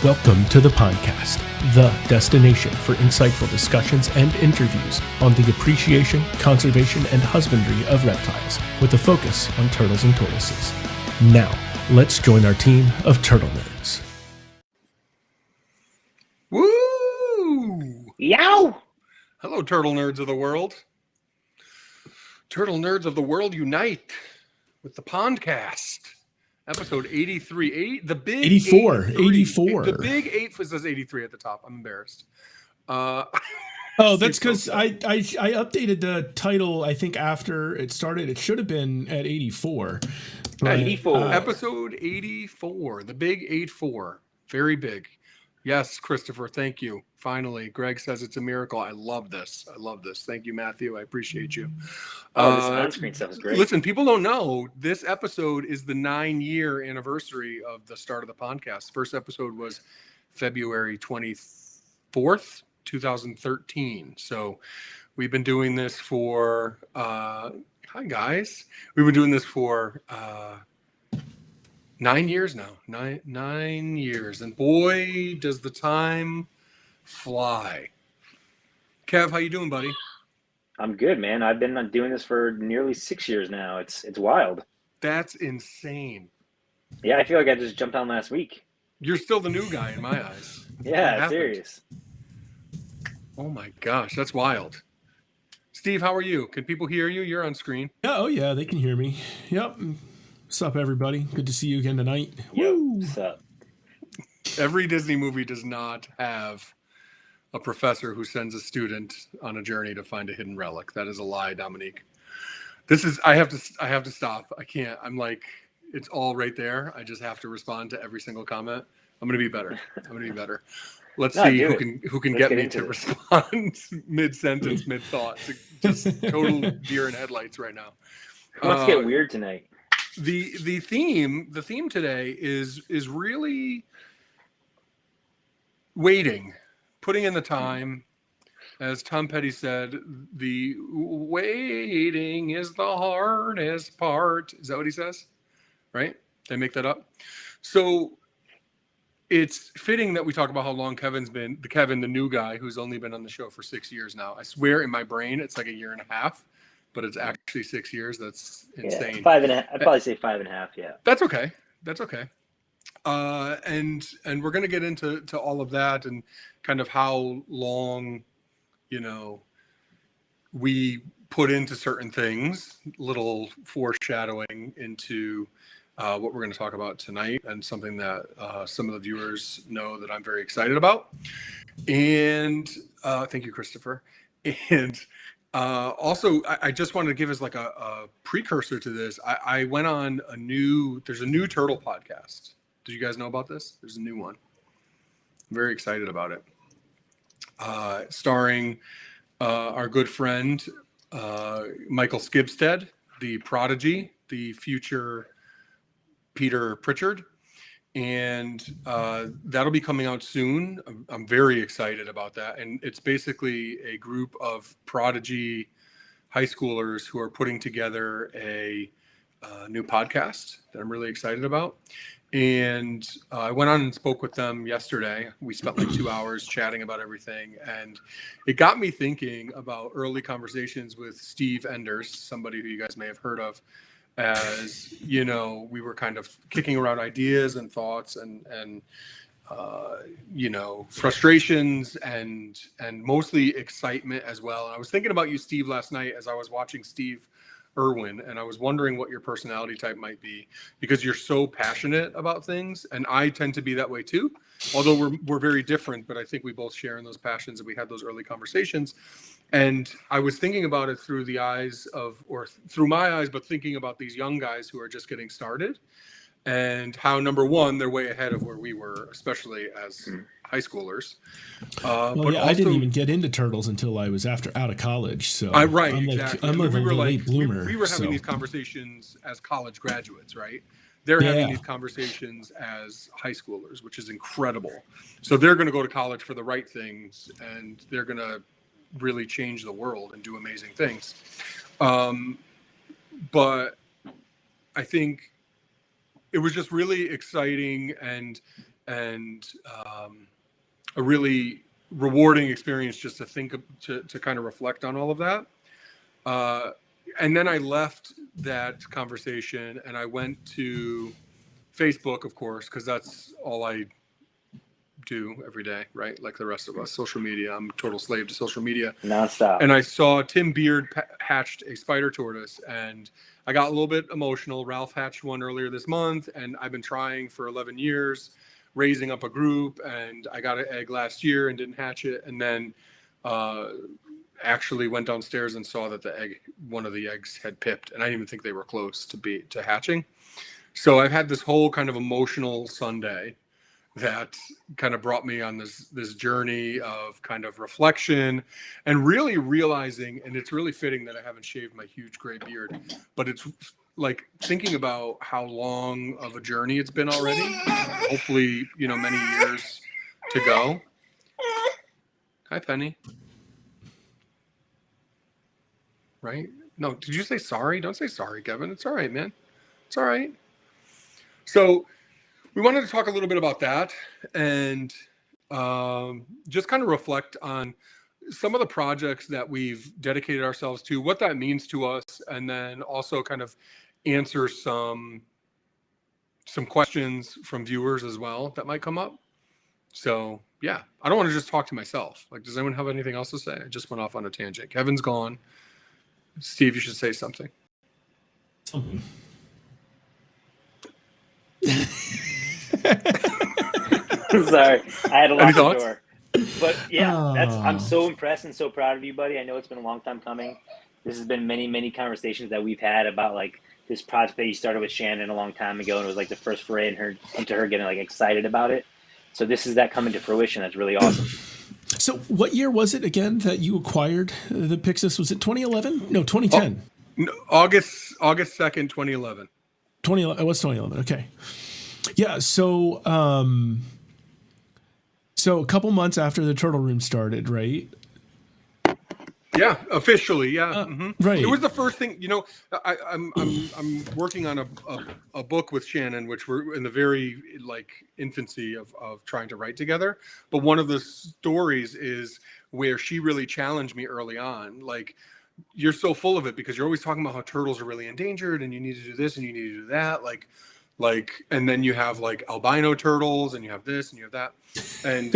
Welcome to the Pondcast, the destination for insightful discussions and interviews on the appreciation, conservation, and husbandry of reptiles, with a focus on turtles and tortoises. Now, let's join our team of turtle nerds. Woo! Yow! Hello, turtle nerds of the world. Turtle nerds of the world unite with the Pondcast. Episode 83. The big 84. 83. 84. The big 8 says 83 at the top. I'm embarrassed. Oh, that's because I updated the title, I think, after it started. It should have been at 84. But, 84. Episode 84. The big 84. Very big. Yes, Christopher, thank you. Finally, Greg says it's a miracle. I love this. Thank you, Matthew. I appreciate you. This on-screen stuff is great. Listen, people don't know this episode is the 9-year anniversary of the start of the podcast. First episode was February 24th, 2013. So we've been doing this for, hi guys. We've been doing this for 9 years now. Nine years. And boy, does the time fly. Kev, how you doing, buddy? I'm good, man. I've been doing this for nearly 6 years now. It's wild. That's insane. Yeah, I feel like I just jumped on last week. You're still the new guy in my eyes. Yeah, serious. Oh my gosh, that's wild. Steve, how are you? Can people hear you? You're on screen. Oh, yeah, they can hear me. Yep. What's up, everybody? Good to see you again tonight. Yo, Woo! what's up? Every Disney movie does not have a professor who sends a student on a journey to find a hidden relic. That is a lie, Dominique. I have to stop. I can't. I'm like, it's all right there. I just have to respond to every single comment. I'm going to be better. Let's see who can get me to respond mid-sentence, mid-thought. Just total deer in headlights right now. Let's get weird tonight. The theme today is really waiting, putting in the time. As Tom Petty said, the waiting is the hardest part. Is that what he says? Right? Did I make that up? So it's fitting that we talk about how long Kevin's been, the new guy who's only been on the show for 6 years now. I swear in my brain it's like a year and a half, but it's actually 6 years. That's insane. Yeah, 5.5. I'd probably say 5.5. Yeah. That's okay. And we're going to get into all of that and kind of how long, we put into certain things, little foreshadowing into what we're going to talk about tonight, and something that some of the viewers know that I'm very excited about. And thank you, Christopher. And also, I just wanted to give us like a precursor to this. I went on there's a new turtle podcast. Did you guys know about this? There's a new one. I'm very excited about it. Starring our good friend, Michael Skibstead, the prodigy, the future Peter Pritchard. And that'll be coming out soon. I'm very excited about that. And it's basically a group of prodigy high schoolers who are putting together a new podcast that I'm really excited about. And I went on and spoke with them yesterday. We spent like 2 hours chatting about everything. And it got me thinking about early conversations with Steve Enders, somebody who you guys may have heard of, as we were kind of kicking around ideas and thoughts and frustrations and mostly excitement as well. And I was thinking about you, Steve, last night as I was watching Steve Irwin, and I was wondering what your personality type might be, because you're so passionate about things, and I tend to be that way too, although we're very different, but I think we both share in those passions, and we had those early conversations. And I was thinking about it through my eyes, but thinking about these young guys who are just getting started, and how, number one, they're way ahead of where we were, especially as high schoolers. I didn't even get into turtles until I was out of college. So exactly. I'm a late bloomer. We were having these conversations as college graduates, right? They're having these conversations as high schoolers, which is incredible. So they're going to go to college for the right things, and they're going to really change the world and do amazing things. But I think it was just really exciting, and and a really rewarding experience just to think of, to kind of reflect on all of that. And then I left that conversation and I went to Facebook, of course, because that's all I do every day, right? Like the rest of us, social media. I'm a total slave to social media. Nonstop. And I saw Tim Beard hatched a spider tortoise, and I got a little bit emotional. Ralph hatched one earlier this month, and I've been trying for 11 years, raising up a group, and I got an egg last year and didn't hatch it. And then actually went downstairs and saw that one of the eggs had pipped, and I didn't even think they were close to hatching. So I've had this whole kind of emotional Sunday that kind of brought me on this journey of kind of reflection and really realizing, and it's really fitting that I haven't shaved my huge gray beard, but it's like thinking about how long of a journey it's been already. Hopefully, many years to go. Hi, Penny. Right? No, did you say sorry? Don't say sorry, Kevin. It's all right, man. It's all right. So we wanted to talk a little bit about that and just kind of reflect on some of the projects that we've dedicated ourselves to, what that means to us, and then also kind of answer some questions from viewers as well that might come up. So yeah, I don't want to just talk to myself. Like, does anyone have anything else to say? I just went off on a tangent. Kevin's gone. Steve, you should say something. Something. Sorry, I had to lock the thoughts? door. But yeah, I'm so impressed and so proud of you, buddy. I know it's been a long time coming. This has been many, many conversations that we've had about like this project that you started with Shannon a long time ago, and it was like the first foray into her getting like excited about it. So this is that coming to fruition. That's really awesome. So what year was it again that you acquired the Pixis? Was it 2011? No, 2010. August 2nd, 2011. 2011. It was 2011. Okay. Yeah. So, so a couple months after the Turtle Room started, right? Yeah, officially. Yeah. Right. It was the first thing, I'm working on a book with Shannon, which we're in the very infancy of trying to write together. But one of the stories is where she really challenged me early on. Like, you're so full of it because you're always talking about how turtles are really endangered and you need to do this and you need to do that. And then you have like albino turtles and you have this and you have that. And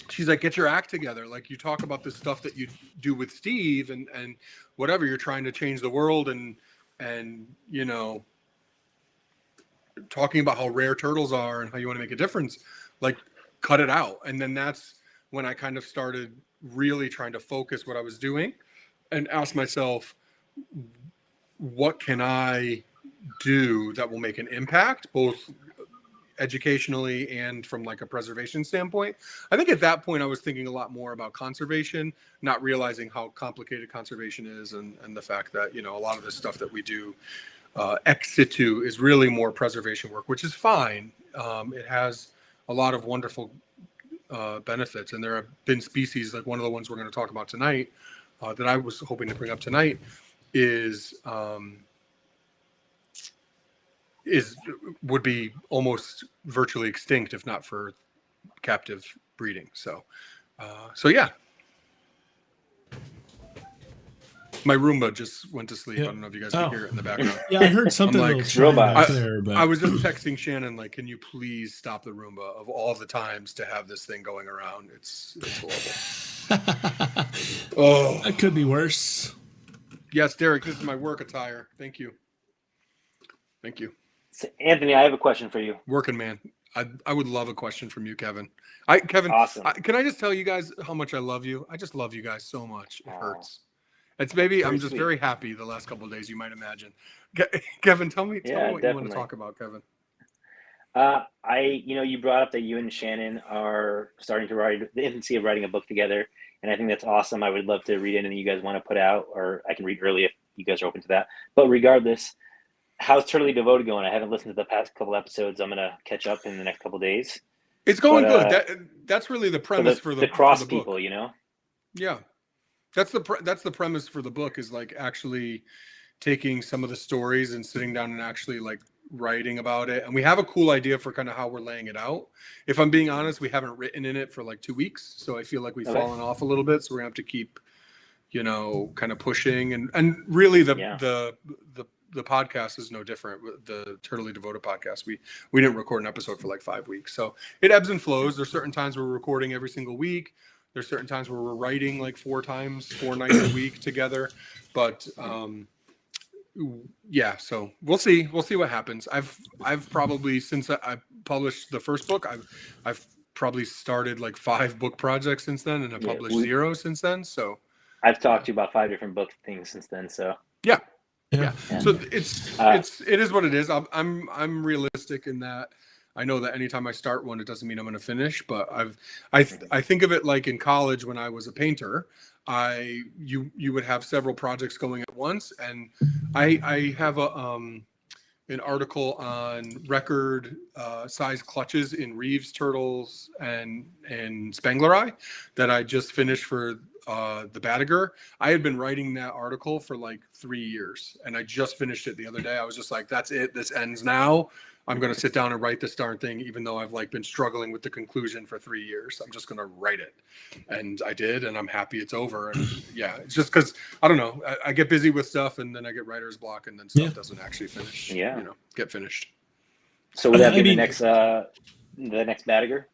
she's like, get your act together. Like, you talk about this stuff that you do with Steve and whatever, you're trying to change the world and talking about how rare turtles are and how you want to make a difference, like, cut it out. And then that's when I kind of started really trying to focus what I was doing and ask myself, what can I do that will make an impact, both educationally and from like a preservation standpoint. I think at that point I was thinking a lot more about conservation, not realizing how complicated conservation is and the fact that, a lot of the stuff that we do ex situ is really more preservation work, which is fine. It has a lot of wonderful benefits, and there have been species like one of the ones we're going to talk about tonight that I was hoping to bring up tonight would be almost virtually extinct if not for captive breeding. So yeah. My Roomba just went to sleep. Yep. I don't know if you guys can hear it in the background. Yeah, I heard something I was just texting Shannon, like, can you please stop the Roomba of all the times to have this thing going around? It's horrible. Oh, that could be worse. Yes, Derek, this is my work attire. Thank you. So, Anthony, I have a question for you. Working man. I would love a question from you, Kevin. Kevin, awesome. Can I just tell you guys how much I love you? I just love you guys so much. It hurts. It's maybe I'm just sweet. Very happy the last couple of days, you might imagine. Kevin, tell me what definitely. You want to talk about, Kevin. You brought up that you and Shannon are starting to write the infancy of writing a book together, and I think that's awesome. I would love to read anything you guys want to put out, or I can read early if you guys are open to that. But regardless, how's Turtley Devoted going? I haven't listened to the past couple episodes. I'm gonna catch up in the next couple of days. It's going good. That's really the premise for the cross for the people, book. Yeah, that's the premise for the book, is like actually taking some of the stories and sitting down and actually like writing about it, and we have a cool idea for kind of how we're laying it out. If I'm being honest, we haven't written in it for like 2 weeks, so I feel like we've fallen off a little bit. So we're gonna have to keep, kind of pushing, and really the podcast is no different. The Turtlely Devoted podcast, we didn't record an episode for like 5 weeks, so it ebbs and flows. There's certain times we're recording every single week. There's certain times where we're writing like 4 nights a week together, but yeah, so we'll see what happens. I've probably, since I published the first book, I've probably started like 5 book projects since then, and I've published 0 since then. So I've talked to you about 5 different book things since then. So yeah. So it is what it is. I'm realistic in that I know that anytime I start one, it doesn't mean I'm going to finish. But I think of it like in college when I was a painter. You would have several projects going at once, and I have an article on record size clutches in Reeves turtles and Spangleri that I just finished for the Badiger. I had been writing that article for like 3 years, and I just finished it the other day. I was just like, that's it, this ends now. I'm going to sit down and write this darn thing, even though I've like been struggling with the conclusion for 3 years. I'm just going to write it. And I did, and I'm happy it's over. And yeah, it's just because, I don't know, I get busy with stuff, and then I get writer's block, and then stuff doesn't actually finish, get finished. So would that be the next Badiger?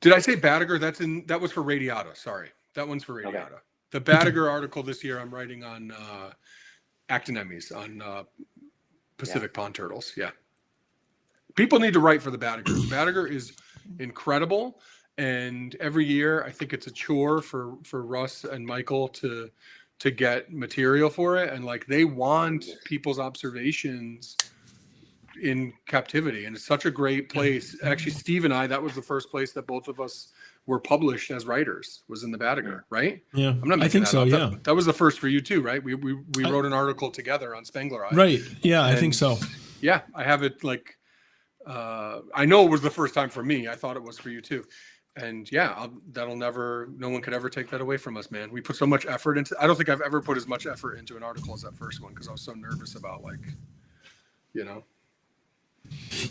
Did I say Badiger? That was for Radiata. Sorry. That one's for Radiata. Okay. The Badiger article this year, I'm writing on actinemies, on Pacific pond turtles. Yeah. People need to write for the Badiger. The Badiger is incredible. And every year I think it's a chore for Russ and Michael to get material for it. And like, they want people's observations in captivity. And it's such a great place. Actually, Steve and I, that was the first place that both of us were published as writers, was in the Badiger, right? Yeah. I'm not making I think that so. up. Yeah. That was the first for you too, right? We wrote an article together on Spangleri. Right. Yeah, I think so. Yeah. I have it like, I know it was the first time for me. I thought it was for you too. And yeah, no one could ever take that away from us, man. We put so much effort into, I don't think I've ever put as much effort into an article as that first one, because I was so nervous about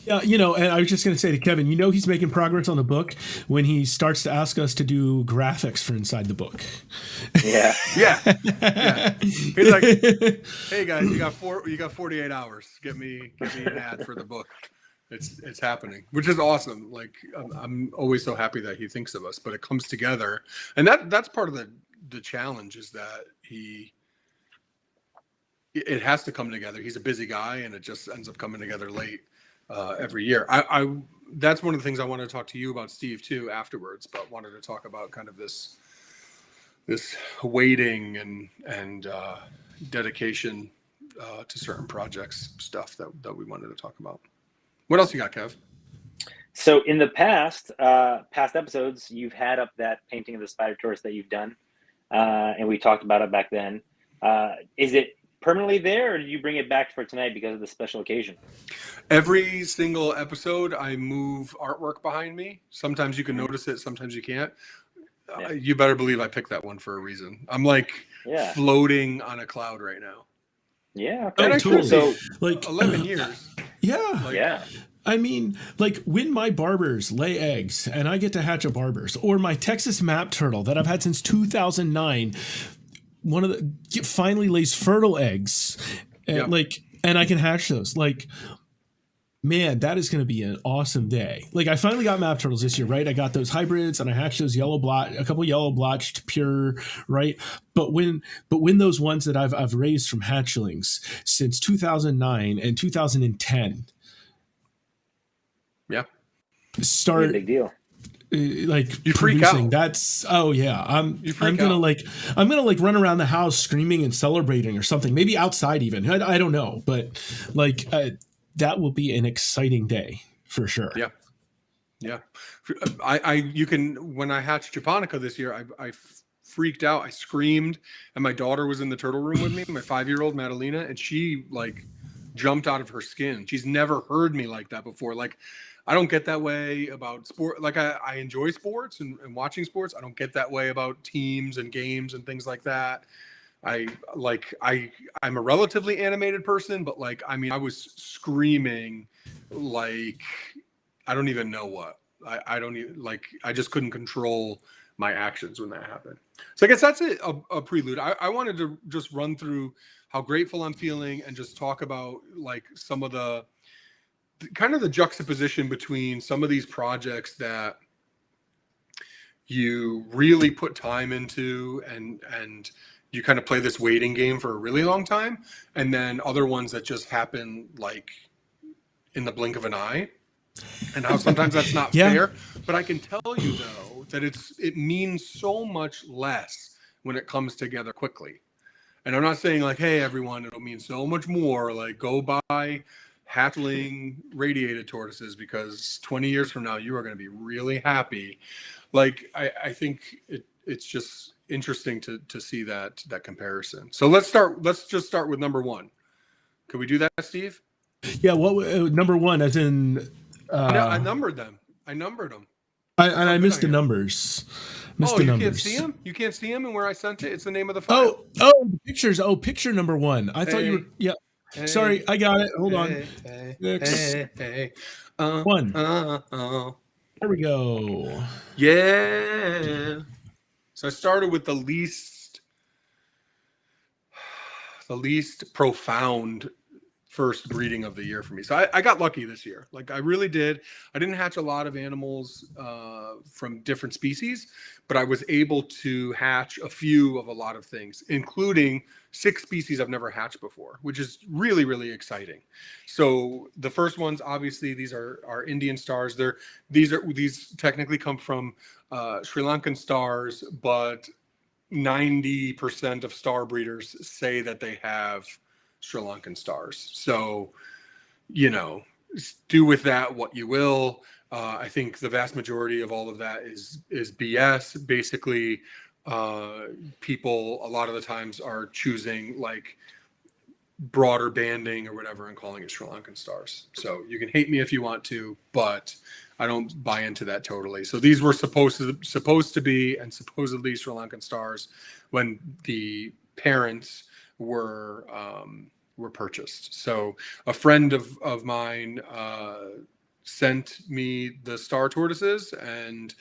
Yeah, and I was just going to say to Kevin, he's making progress on the book when he starts to ask us to do graphics for inside the book. Yeah. He's like, "Hey guys, you got 48 hours. Get me an ad for the book." It's happening, which is awesome. Like, I'm always so happy that he thinks of us, but it comes together, and that's part of the challenge, is that it has to come together. He's a busy guy, and it just ends up coming together late. Every year. That's one of the things I wanted to talk to you about, Steve, too, afterwards, but wanted to talk about kind of this waiting and dedication to certain projects stuff that we wanted to talk about. What else you got, Kev? So in the past episodes, you've had up that painting of the spider tourist that you've done, and we talked about it back then. Is it permanently there, or did you bring it back for tonight because of the special occasion? Every single episode, I move artwork behind me. Sometimes you can notice it, sometimes you can't. You better believe I picked that one for a reason. I'm like floating on a cloud right now. Yeah. Okay. And totally. So like 11 years. Yeah. I mean, like, when my barbers lay eggs and I get to hatch a barbers, or my Texas map turtle that I've had since 2009, finally lays fertile eggs, and and I can hatch those. Like, man, that is going to be an awesome day. Like, I finally got map turtles this year, right? I got those hybrids, and I hatched those a couple yellow blotched pure, right? But when those ones that I've raised from hatchlings since 2009 and 2010, start big deal. Like, you freak out. That's I'm gonna run around the house screaming and celebrating or something, maybe outside even. I don't know, but that will be an exciting day for sure. Yeah. When I hatched Japonica this year, I freaked out. I screamed, and my daughter was in the turtle room with me, my 5-year-old Madalena, and she like jumped out of her skin. She's never heard me like that before. Like, I don't get that way about sport. Like, I enjoy sports and watching sports. I don't get that way about teams and games and things like that. I'm a relatively animated person, but like, I mean, I was screaming like, I don't even know what. I don't even, like, I just couldn't control my actions when that happened. So I guess that's a prelude. I wanted to just run through how grateful I'm feeling and just talk about like some of the kind of the juxtaposition between some of these projects that you really put time into and you kind of play this waiting game for a really long time, and then other ones that just happen like in the blink of an eye, and how sometimes that's not fair. But I can tell you though that it means so much less when it comes together quickly. And I'm not saying like, hey everyone, it'll mean so much more, like go buy hatchling radiated tortoises because 20 years from now you are going to be really happy. Like I think it's just interesting to see that comparison. So let's just start with number one. Could we do that, Steve? Yeah. What number one? As in, I numbered them. I numbered them. I missed the numbers. Can't see them? You can't see them, and where I sent it, it's the name of the file. The pictures. Oh, picture number one. I thought you were. Yeah. Hey, sorry, I got it. Hold on. One. There we go. Yeah. So I started with the least profound first breeding of the year for me. So I got lucky this year. Like I really did. I didn't hatch a lot of animals from different species, but I was able to hatch a few of a lot of things, including 6 species I've never hatched before, which is really, really exciting. So the first ones, obviously, these are Indian stars. These technically come from Sri Lankan stars, but 90% of star breeders say that they have Sri Lankan stars. So, do with that what you will. I think the vast majority of all of that is BS. Basically, people a lot of the times are choosing like broader banding or whatever and calling it Sri Lankan stars. So you can hate me if you want to, but I don't buy into that totally. So these were supposed to be and supposedly Sri Lankan stars when the parents were purchased. So a friend of mine sent me the star tortoises, and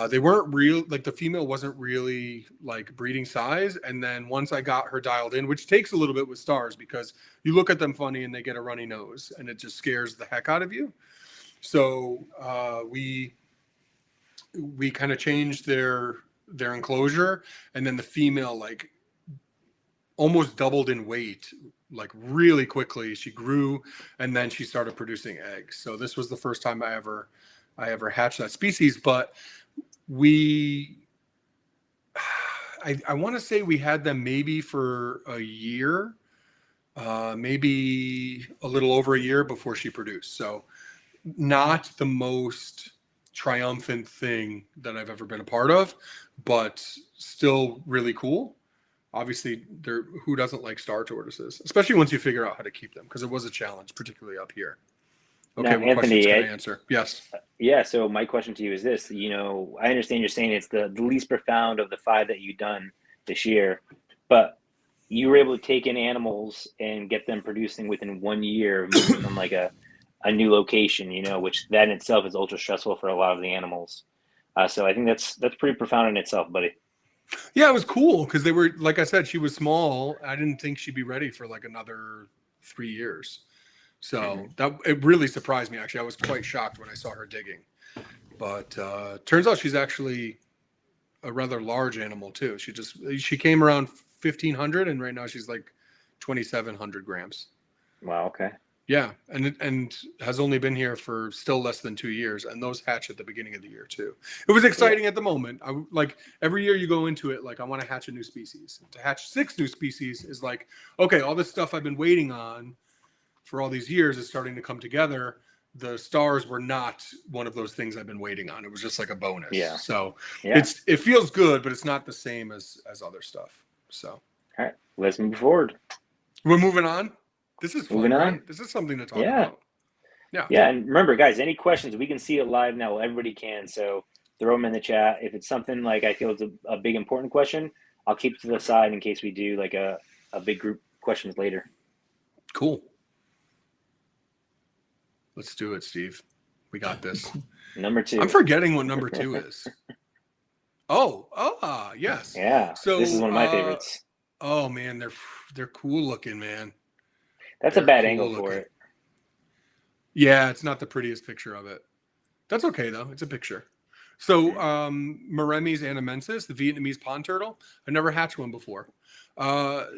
they weren't real, like the female wasn't really like breeding size. And then once I got her dialed in, which takes a little bit with stars because you look at them funny and they get a runny nose and it just scares the heck out of you. So we kind of changed their enclosure, and then the female like almost doubled in weight, like really quickly. She grew, and then she started producing eggs. So this was the first time I ever hatched that species. But I want to say we had them maybe for a year, maybe a little over a year before she produced. So not the most triumphant thing that I've ever been a part of, but still really cool. Obviously, who doesn't like star tortoises, especially once you figure out how to keep them, because it was a challenge, particularly up here. Okay, now, what Anthony, questions can I answer? Yes. Yeah, so my question to you is this. I understand you're saying it's the least profound of the 5 that you've done this year, but you were able to take in animals and get them producing within 1 year, moving from like a new location, which that in itself is ultra stressful for a lot of the animals. So I think that's pretty profound in itself, buddy. Yeah, it was cool because they were, like I said, she was small. I didn't think she'd be ready for like another 3 years. So it really surprised me, actually. I was quite shocked when I saw her digging. But turns out she's actually a rather large animal too. She came around 1,500, and right now she's like 2,700 grams. Wow, okay. Yeah, and has only been here for still less than 2 years, and those hatch at the beginning of the year too. It was exciting at the moment. Like every year you go into it, like I want to hatch a new species. To hatch 6 new species is like, okay, all this stuff I've been waiting on for all these years is starting to come together. The stars were not one of those things I've been waiting on. It was just like a bonus. Yeah. So it feels good, but it's not the same as other stuff. So all right, let's move forward. We're moving on. This is fun, moving on. Right? This is something to talk about. Yeah. And remember, guys, any questions, we can see it live now. Everybody can. So throw them in the chat. If it's something like I feel it's a big, important question, I'll keep to the side in case we do like a big group questions later. Cool. Let's do it, Steve. We got this. Number 2. I'm forgetting what number 2 is. Yes. Yeah. So this is one of my favorites. Oh man, they're cool looking, man. That's They're a bad cool angle looking. for it. Yeah, it's not the prettiest picture of it. That's okay though. It's a picture. So Maremmes anamensis, the Vietnamese pond turtle. I never hatched one before.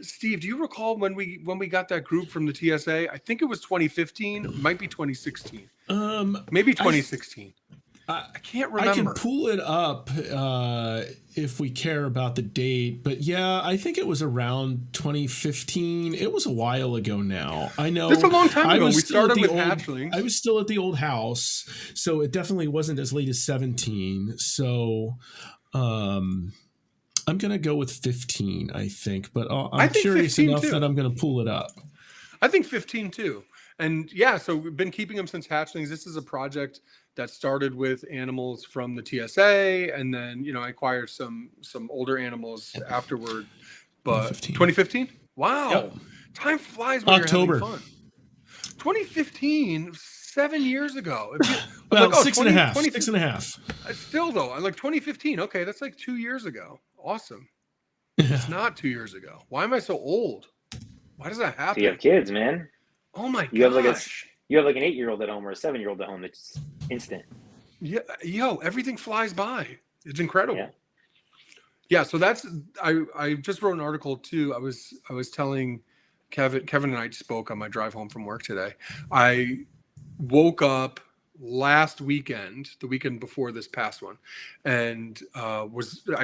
Steve, do you recall when we got that group from the TSA? I think it was 2015, might be 2016. Maybe 2016. I can't remember. I can pull it up if we care about the date, but yeah, I think it was around 2015. It was a while ago now. I know. It's a long time ago. We started with hatchlings. I was still at the old house, so it definitely wasn't as late as 17. So I'm going to go with 15, I think, but I'm curious enough that I'm going to pull it up. I think 15 too. And yeah, so we've been keeping them since hatchlings. This is a project that started with animals from the TSA, and then I acquired some older animals afterward. But 2015? Wow, yep. Time flies when October. You're having fun. 2015, 7 years ago. Well, like, 6 and a half. 6 and a half. Still though, I like 2015. Okay, that's like 2 years ago. Awesome. It's not 2 years ago. Why am I so old? Why does that happen? So you have kids, man. Oh my gosh. You have like an 8-year-old at home or a 7-year-old at home. It's instant. Yeah, everything flies by. It's incredible. Yeah. So that's I just wrote an article too. I was telling Kevin and I spoke on my drive home from work today. I woke up last weekend, the weekend before this past one, and I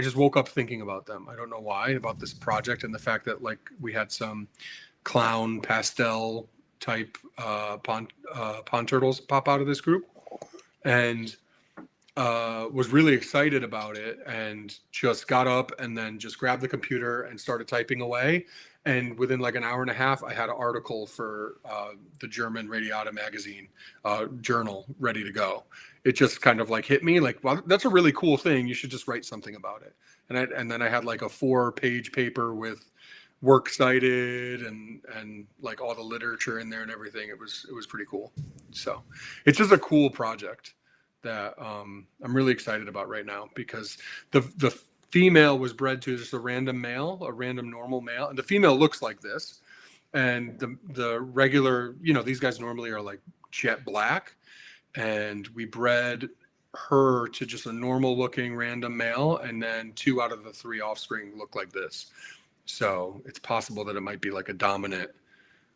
just woke up thinking about them. I don't know why, about this project and the fact that like we had some clown pastel type pond turtles pop out of this group, and was really excited about it, and just got up and then just grabbed the computer and started typing away. And within like an hour and a half, I had an article for the German Radiata magazine journal ready to go. It just kind of like hit me like, well, that's a really cool thing. You should just write something about it. And then I had like a 4-page paper with works cited and like all the literature in there and everything. It was pretty cool. So it's just a cool project that I'm really excited about right now, because the female was bred to just a random normal male, and the female looks like this, and the regular, these guys normally are like jet black, and we bred her to just a normal looking random male, and then 2 out of the 3 offspring look like this. So it's possible that it might be like a dominant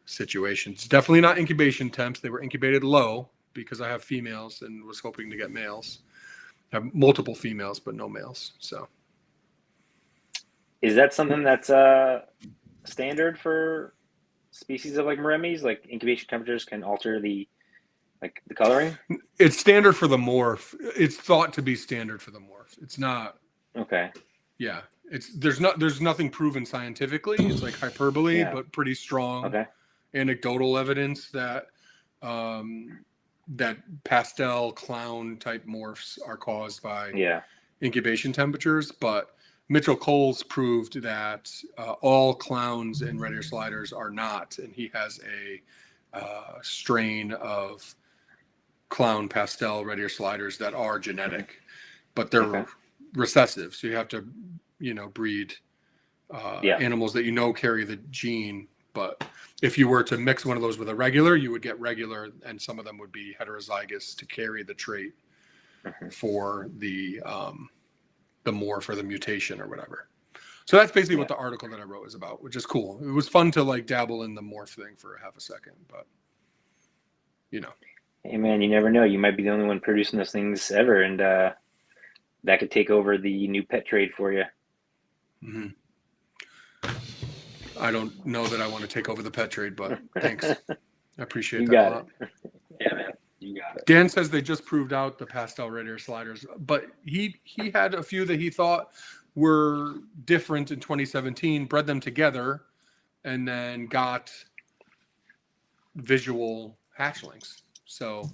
situation. It's definitely not incubation temps. They were incubated low because I have females and was hoping to get males. I have multiple females, but no males. So is that something that's standard for species of like Maremmes? Like incubation temperatures can alter the coloring? It's standard for the morph. It's thought to be standard for the morph. It's not. Okay. Yeah. There's nothing proven scientifically. It's like hyperbole, but pretty strong anecdotal evidence that that pastel clown type morphs are caused by incubation temperatures. But Mitchell Coles proved that all clowns and red ear sliders are not, and he has a strain of clown pastel red ear sliders that are genetic, but they're recessive. So you have to breed animals that carry the gene. But if you were to mix one of those with a regular, you would get regular, and some of them would be heterozygous to carry the trait for the morph or the mutation or whatever. So that's basically what the article that I wrote is about, which is cool. It was fun to like dabble in the morph thing for a half a second, but Hey man, you never know. You might be the only one producing those things ever, and that could take over the new pet trade for you. Mm-hmm. I don't know that I want to take over the pet trade, but thanks. I appreciate that a lot. Yeah, man. You got it. Dan says they just proved out the pastel red ear sliders, but he had a few that he thought were different in 2017, bred them together, and then got visual hatchlings. So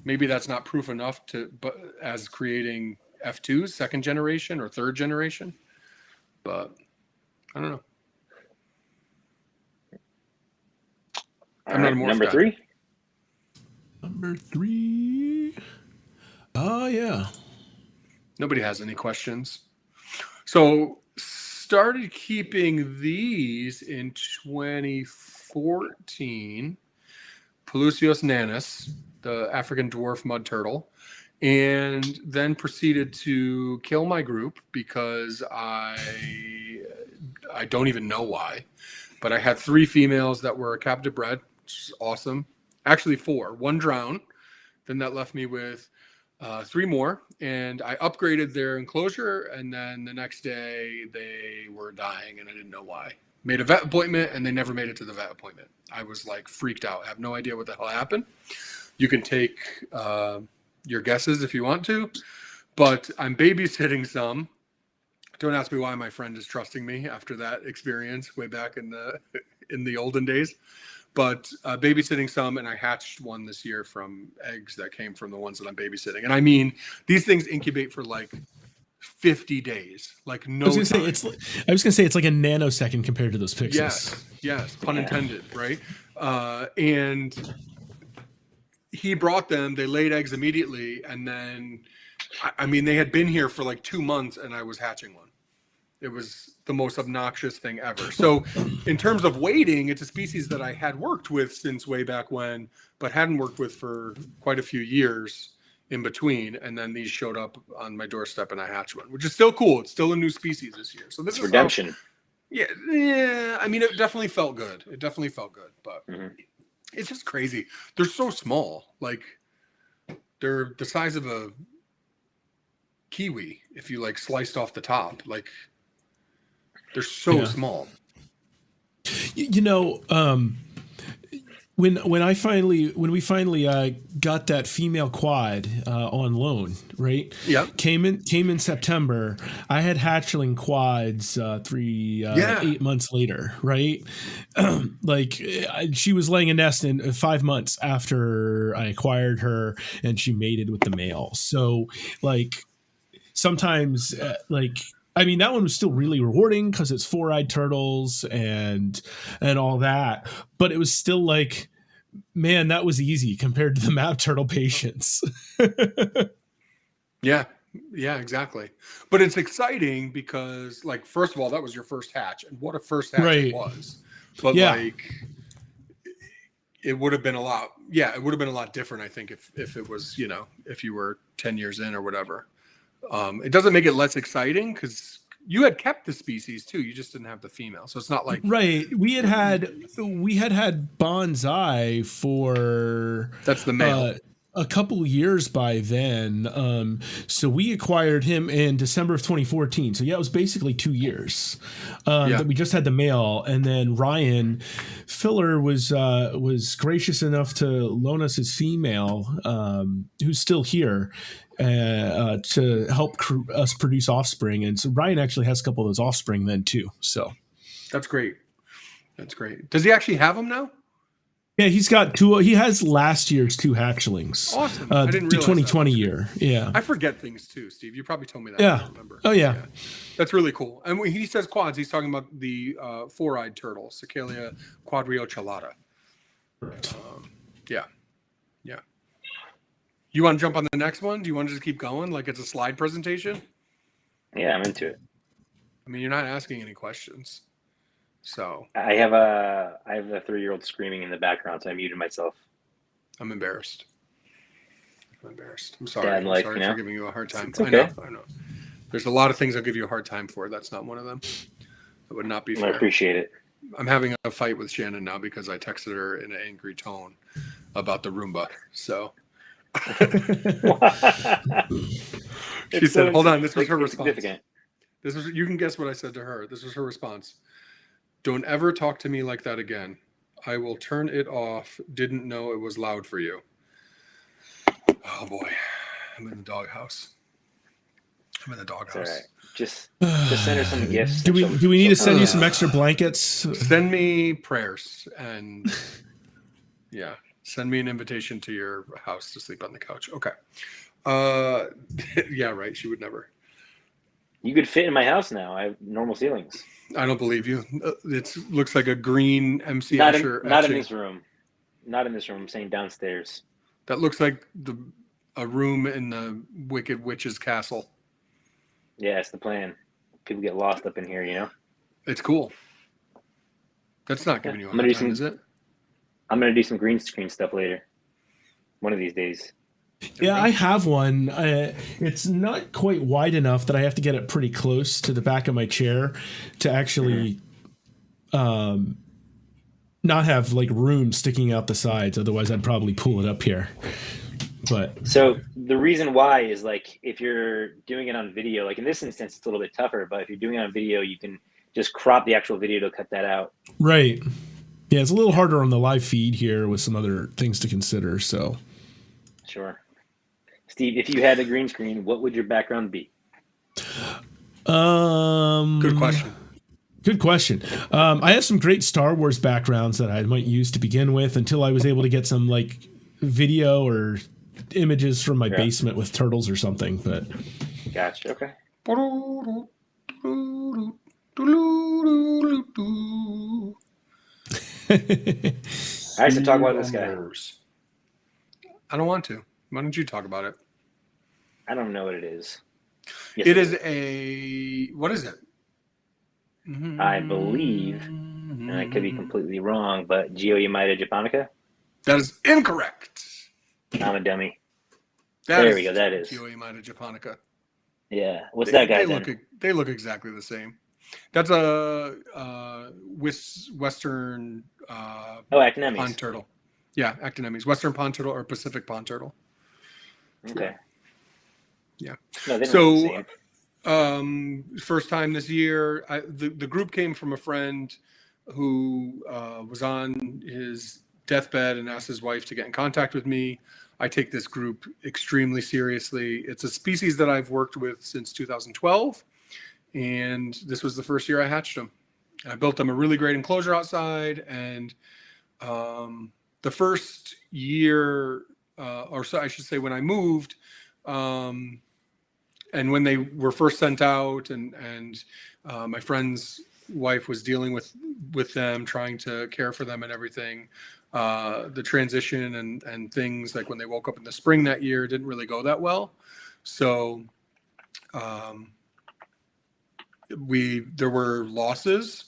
maybe that's not proof enough but as creating F2s, second generation or third generation. But I don't know. All right, number 3. Number 3. Oh, yeah. Nobody has any questions. So started keeping these in 2014. Pelusios nanus, the African dwarf mud turtle, and then proceeded to kill my group because I don't even know why, but I had 3 females that were captive bred, which is awesome. Actually 4. 1 drowned. Then that left me with 3 more, and I upgraded their enclosure, and then the next day they were dying, and I didn't know why. Made a vet appointment, and they never made it to the vet appointment. I was like freaked out. I have no idea what the hell happened. You can take your guesses if you want to, but I'm babysitting some. Don't ask me why my friend is trusting me after that experience way back in the olden days. But babysitting some, and I hatched one this year from eggs that came from the ones that I'm babysitting. And I mean, these things incubate for like 50 days, like no time. I was gonna say it's like a nanosecond compared to those pixels. Yes, pun intended, right? And he brought them. They laid eggs immediately, and then, I mean, they had been here for like 2 months, and I was hatching one. It was the most obnoxious thing ever. So in terms of waiting, it's a species that I had worked with since way back when, but hadn't worked with for quite a few years in between. And then these showed up on my doorstep and I hatched one, which is still cool. It's still a new species this year. So this is redemption. Yeah. I mean, it definitely felt good. But it's just crazy. They're so small. Like they're the size of a kiwi. If you like sliced off the top, like, they're so small. You know, when we finally got that female quad on loan, right? Yeah. Came in September. I had hatchling quads 8 months later, right? She was laying a nest in 5 months after I acquired her, and she mated with the male. So sometimes I mean, that one was still really rewarding because it's 4-eyed turtles and all that. But it was still like, man, that was easy compared to the map turtle patience. Yeah, exactly. But it's exciting because, like, first of all, that was your first hatch, and what a first hatch it was. But it would have been a lot. Yeah, it would have been a lot different, I think, if it was, if you were 10 years in or whatever. It doesn't make it less exciting because you had kept the species too. You just didn't have the female. So it's not like we had Bonsai for that's the male. A couple years by then. So we acquired him in December of 2014. So it was basically 2 years that we just had the male. And then Ryan Filler was gracious enough to loan us his female, who's still here, to help us produce offspring. And so Ryan actually has a couple of those offspring then too. So that's great. Does he actually have them now? Yeah, he's got 2. He has last year's 2 hatchlings. Awesome. I didn't realize 2020 year. Yeah. I forget things too, Steve. You probably told me that. Yeah. I don't remember. Oh yeah. That's really cool. And when he says quads, he's talking about the 4-eyed turtle, Cicalia quadriochelata. Yeah. You want to jump on the next one? Do you want to just keep going like it's a slide presentation? Yeah, I'm into it. I mean, you're not asking any questions. So I have a 3-year-old screaming in the background, so I muted myself. I'm embarrassed. I'm sorry. Dad, I'm sorry for giving you a hard time. It's okay. I know. There's a lot of things I'll give you a hard time for. That's not one of them. That would not be fair. I appreciate it. I'm having a fight with Shannon now because I texted her in an angry tone about the Roomba. So she said, hold on. This was her response. You can guess what I said to her. This was her response. Don't ever talk to me like that again. I will turn it off. Didn't know it was loud for you. Oh boy. I'm in the doghouse. All right. Just send her some gifts. Do we need to send you some extra blankets? Send me prayers and send me an invitation to your house to sleep on the couch. Okay. Yeah, right. She would never. You could fit in my house now. I have normal ceilings. I don't believe you. It looks like a green MC Not Escher in etching. this room. Not in this room. I'm saying downstairs. That looks like a room in the Wicked Witch's castle. Yeah, it's the plan. People get lost up in here, you know? It's cool. That's not giving you a I'm gonna hard do time, is it? I'm going to do some green screen stuff later. One of these days. Yeah, I have one. It's not quite wide enough that I have to get it pretty close to the back of my chair to actually not have like room sticking out the sides. Otherwise, I'd probably pull it up here. But So the reason why is like if you're doing it on video, like in this instance, it's a little bit tougher. But if you're doing it on video, you can just crop the actual video to cut that out. right. Yeah, it's a little harder on the live feed here with some other things to consider. So Sure. Steve, if you had a green screen, what would your background be? Good question. Good question. I have some great Star Wars backgrounds that I might use to begin with until I was able to get some like video or images from my basement with turtles or something. But Gotcha. Okay. I used to talk about this guy. I don't want to. Why don't you talk about it? I don't know what it is. Yes, It is a, what is it? I believe, and I could be completely wrong, but Geo Yamada Japonica? That is incorrect. I'm a dummy. That There is we go. That is. Geo Yamada Japonica. Yeah. What's that guy's They look exactly the same. That's a Western Actinemies. pond turtle. Yeah, actinemies. Western pond turtle or Pacific pond turtle. Okay. Yeah. No, they don't look the So, first time this year, the group came from a friend who was on his deathbed and asked his wife to get in contact with me. I take this group extremely seriously. It's a species that I've worked with since 2012, and this was the first year I hatched them. And I built them a really great enclosure outside, and the first year, or so I should say, when I moved, and when they were first sent out, and my friend's wife was dealing with them, trying to care for them and everything, the transition and things like when they woke up in the spring that year didn't really go that well. So there were losses.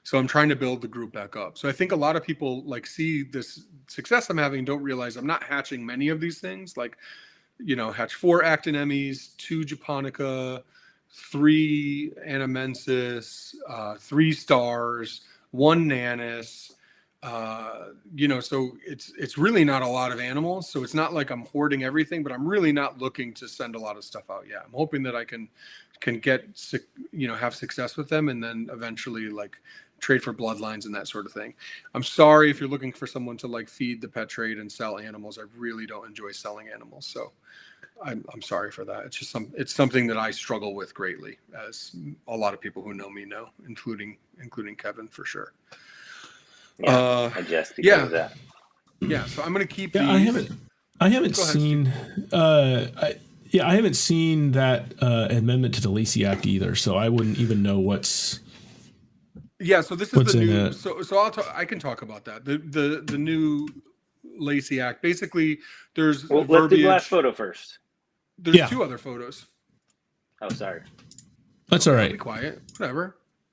So I'm trying to build the group back up. So I think a lot of people like see this success I'm having, don't realize I'm not hatching many of these things. Like, hatch 4 actinemies, 2 japonica, 3 anamensis, 3 stars, 1 nanis. So it's really not a lot of animals. So it's not like I'm hoarding everything, but I'm really not looking to send a lot of stuff out yet. I'm hoping that I can get, have success with them, and then eventually like trade for bloodlines and that sort of thing. I'm sorry if you're looking for someone to like feed the pet trade and sell animals. I really don't enjoy selling animals. So I'm sorry for that. It's just it's something that I struggle with greatly, as a lot of people who know me know, including Kevin for sure. Yeah, I just because of that. Yeah, so I'm gonna keep. Yeah, these. I haven't seen. I haven't seen that amendment to the Lacey Act either, so I wouldn't even know what's. Yeah, so this is the new. So I can talk about that. The new Lacey Act. Basically, there's let's do the last photo first. There's 2 other photos. Oh, sorry. That's all right. Be quiet.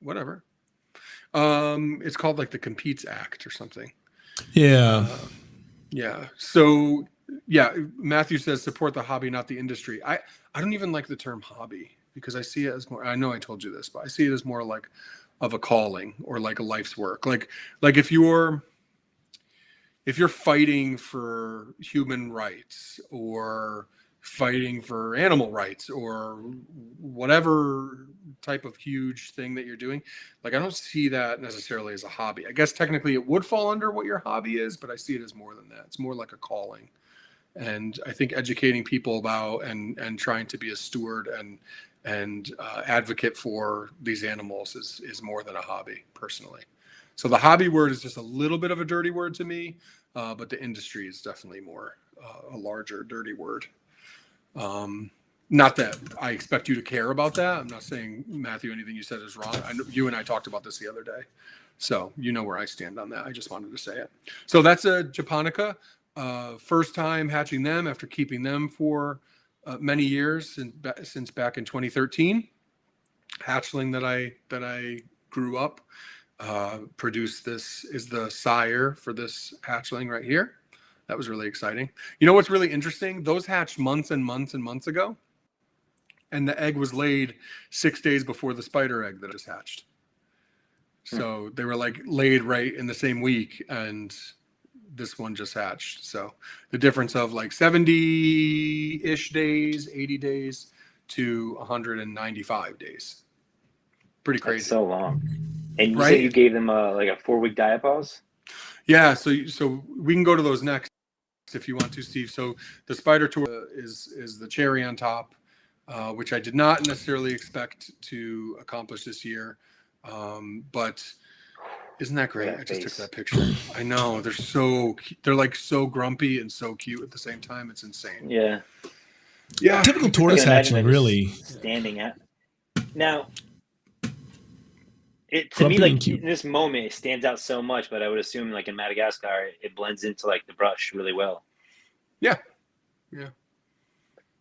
Whatever. It's called like the Competes Act or something. Yeah. Yeah. So Matthew says support the hobby, not the industry. I don't even like the term hobby, because I see it as more. I know I told you this, but I see it as more like of a calling or like a life's work. Like if you're fighting for human rights or fighting for animal rights or whatever type of huge thing that you're doing, like I don't see that necessarily as a hobby. I guess technically it would fall under what your hobby is, but I see it as more than that. It's more like a calling. And I think educating people about and trying to be a steward and advocate for these animals is more than a hobby, personally. So the hobby word is just a little bit of a dirty word to me, but the industry is definitely more a larger dirty word. Not that I expect you to care about that. I'm not saying, Matthew, anything you said is wrong. I know you and I talked about this the other day. So you know where I stand on that. I just wanted to say it. So that's a Japonica. First time hatching them after keeping them for many years since back in 2013. Hatchling that I grew up produced. This is the sire for this hatchling right here. That was really exciting. You know what's really interesting? Those hatched months and months and months ago. And the egg was laid 6 days before the spider egg that just hatched. So they were like laid right in the same week, and this one just hatched. So the difference of like 70-ish days, 80 days to 195 days. Pretty crazy. That's so long. And you Right? said you gave them like a 4-week diapause? Yeah, so we can go to those next if you want to, Steve. So the spider tour is the cherry on top. Which I did not necessarily expect to accomplish this year. But isn't that great? I just took that picture. I know. They're like so grumpy and so cute at the same time. It's insane. Yeah. Yeah. Typical tortoise hatchling, really. Standing at. Now, to me, Grumpy like and cute. in this moment, it stands out so much, but I would assume like in Madagascar, it blends into like the brush really well. Yeah. Yeah.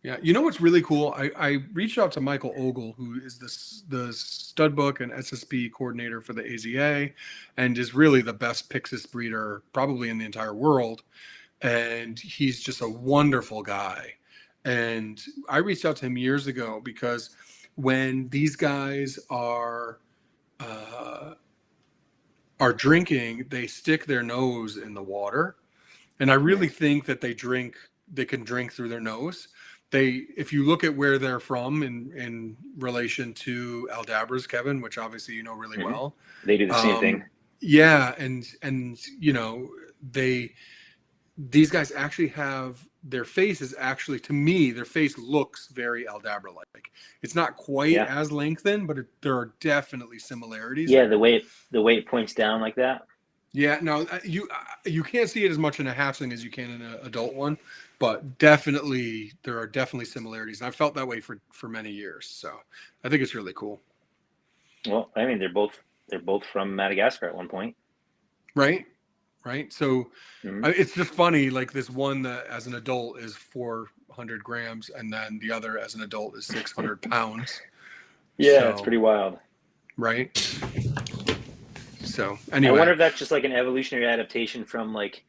Yeah, you know what's really cool? I reached out to Michael Ogle, who is the stud book and SSB coordinator for the AZA, and is really the best Pyxis breeder probably in the entire world. And he's just a wonderful guy. And I reached out to him years ago because when these guys are drinking, they stick their nose in the water, and I really think that they can drink through their nose. If you look at where they're from in relation to Aldabras, Kevin, which obviously you know really well, they do the same thing. Yeah, and you know these guys actually have their face is actually, to me, their face looks very Aldabra like. It's not quite as lengthened, but there are definitely similarities. Yeah, the way it points down like that. Yeah, no, you can't see it as much in a hatchling as you can in an adult one, but definitely there are definitely similarities. And I've felt that way for many years, so I think it's really cool. Well, I mean, they're both from Madagascar at one point, right? So it's just funny, like this one that as an adult is 400 grams, and then the other as an adult is 600 pounds. Yeah, it's pretty wild, right? So anyway, I wonder if that's just like an evolutionary adaptation from like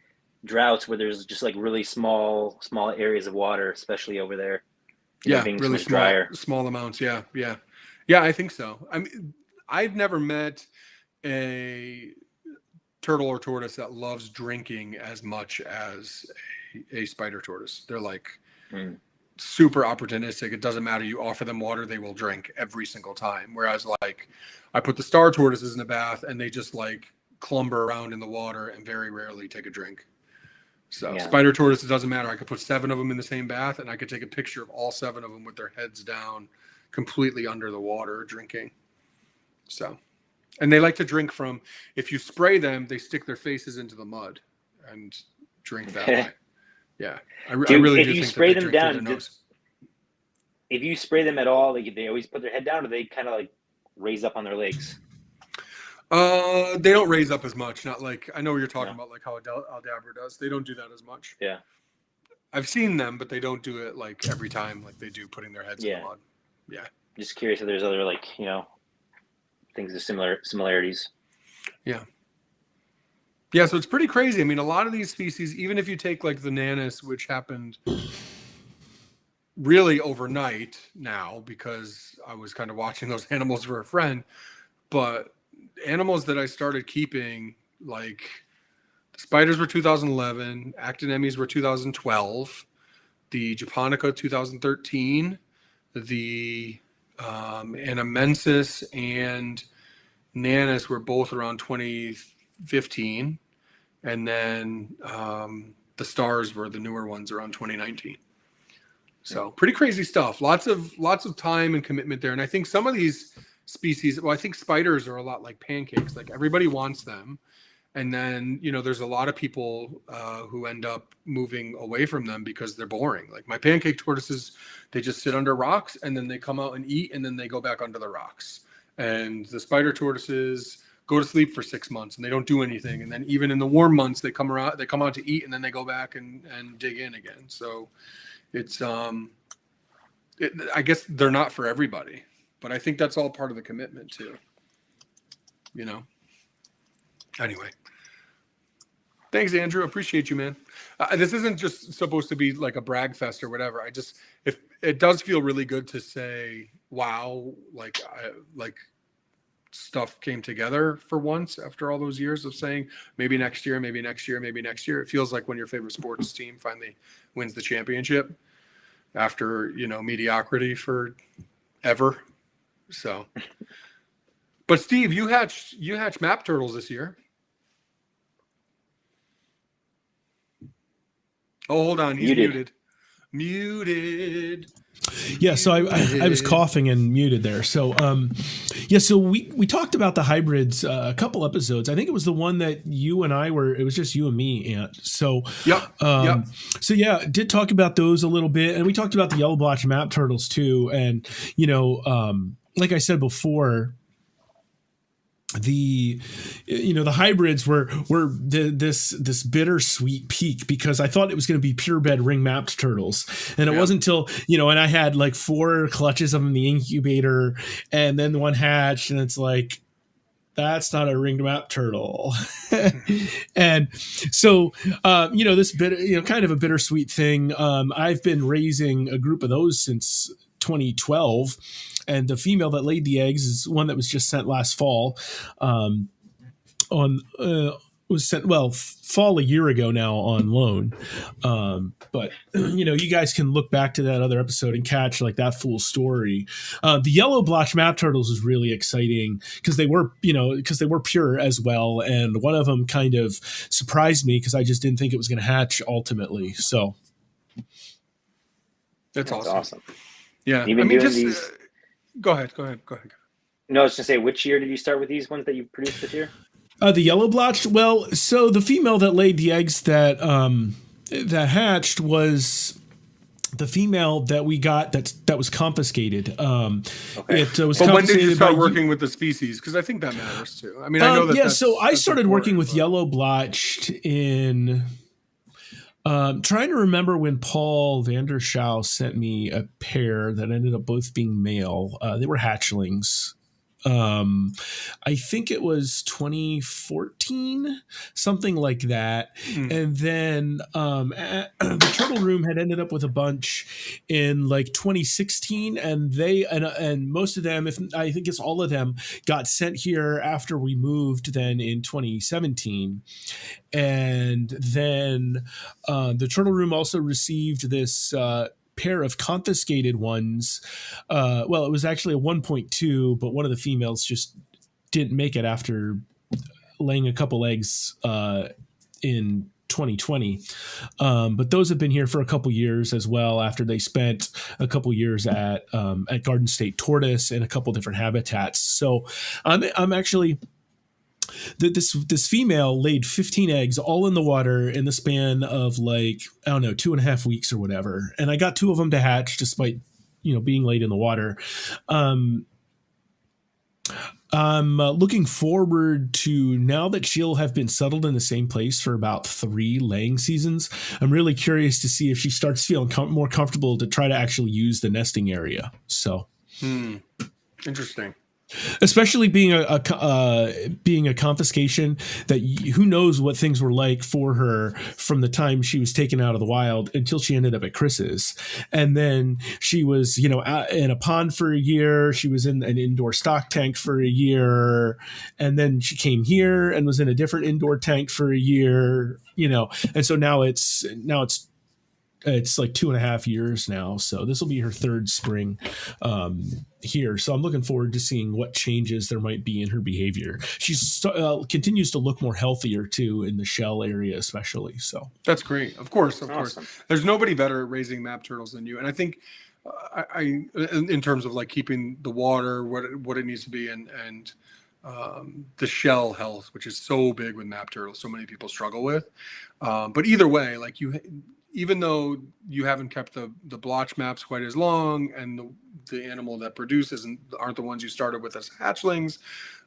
droughts where there's just like really small areas of water, especially over there. Yeah, being really so drier. small amounts. Yeah. I think so. I mean, I've never met a turtle or tortoise that loves drinking as much as a spider tortoise. They're like super opportunistic. It doesn't matter. You offer them water, they will drink every single time. Whereas like I put the star tortoises in a bath and they just like clumber around in the water and very rarely take a drink. So spider tortoise, it doesn't matter. I could put 7 of them in the same bath and I could take a picture of all 7 of them with their heads down, completely under the water drinking. So, and they like to drink from, if you spray them, they stick their faces into the mud and drink that way. Yeah. I really do think spray that they them drink down, through their nose. If you spray them at all, like they always put their head down, or they kind of like raise up on their legs? They don't raise up as much. Not like, I know what you're talking about, like how Aldabra does. They don't do that as much. Yeah. I've seen them, but they don't do it like every time like they do, putting their heads in the mud. Yeah. Just curious if there's other like, things of similarities. Yeah. Yeah, so it's pretty crazy. I mean, a lot of these species, even if you take like the Nanis, which happened really overnight now because I was kind of watching those animals for a friend, but animals that I started keeping, like the spiders were 2011, actinemies were 2012, the Japonica 2013, the Anamensis and Nanis were both around 2015, and then the stars were the newer ones around 2019. So pretty crazy stuff. Lots of time and commitment there. And I think some of these species, well, I think spiders are a lot like pancakes. Like everybody wants them, And then, there's a lot of people who end up moving away from them because they're boring. Like my pancake tortoises, they just sit under rocks and then they come out and eat and then they go back under the rocks. And the spider tortoises go to sleep for 6 months and they don't do anything. And then even in the warm months, they come out to eat and then they go back and dig in again. So it's, I guess they're not for everybody, but I think that's all part of the commitment too, Anyway. Thanks, Andrew. Appreciate you, man. This isn't just supposed to be like a brag fest or whatever. If it does feel really good to say, wow, like stuff came together for once after all those years of saying maybe next year, maybe next year, maybe next year. It feels like when your favorite sports team finally wins the championship after, mediocrity for ever. So, but Steve, you hatched map turtles this year. Oh, hold on. He's muted. Yeah, so I was coughing and muted there. So so we talked about the hybrids a couple episodes. I think it was the one that you and I were. It was just you and me, Ant. So So yeah, did talk about those a little bit, and we talked about the yellow blotch map turtles too. And like I said before, the hybrids were this bittersweet peak because I thought it was going to be purebred ring mapped turtles, and it wasn't until and I had like 4 clutches of them in the incubator, and then one hatched, and it's like, that's not a ringed map turtle. And so this bit kind of a bittersweet thing. I've been raising a group of those since 2012. And the female that laid the eggs is one that was just sent last fall. Was sent fall a year ago now on loan. But you guys can look back to that other episode and catch like that full story. The yellow blotch map turtles was really exciting because they were pure as well, and one of them kind of surprised me because I just didn't think it was going to hatch ultimately. So that's awesome. Yeah, You've been doing these. Go ahead. No, I was going to say, which year did you start with these ones that you produced this year? The yellow blotch. Well, so the female that laid the eggs that hatched was the female that we got that was confiscated. Okay. It was. But when did you start working with the species? Because I think that matters too. I mean, I know that. Yeah. So I started working with yellow blotched in. Trying to remember when Paul Vandershow sent me a pair that ended up both being male. They were hatchlings. I think it was 2014, something like that. And then the Turtle Room had ended up with a bunch in like 2016, and and most of them, if I think it's all of them, got sent here after we moved then in 2017. And then the Turtle Room also received this pair of confiscated ones. It was actually a 1.2, but one of the females just didn't make it after laying a couple eggs in 2020. But those have been here for a couple years as well, after they spent a couple years at Garden State Tortoise and a couple different habitats. So I'm actually... This female laid 15 eggs all in the water in the span of 2.5 weeks or whatever. And I got 2 of them to hatch despite, being laid in the water. I'm looking forward to, now that she'll have been settled in the same place for about 3 laying seasons, I'm really curious to see if she starts feeling more comfortable to try to actually use the nesting area. So, Interesting. Especially being a confiscation that who knows what things were like for her from the time she was taken out of the wild until she ended up at Chris's. And then she was, out in a pond for a year. She was in an indoor stock tank for a year. And then she came here and was in a different indoor tank for a year, and so now it's like 2.5 years now. So this will be her 3rd spring here. So I'm looking forward to seeing what changes there might be in her behavior. She continues to look more healthier too in the shell area, especially. So that's great. Of course. Awesome. There's nobody better at raising map turtles than you. And I think I in terms of like keeping the water, what it needs to be, and the shell health, which is so big with map turtles, so many people struggle with. But either way, like even though you haven't kept the blotch maps quite as long, and the animal that produces aren't the ones you started with as hatchlings,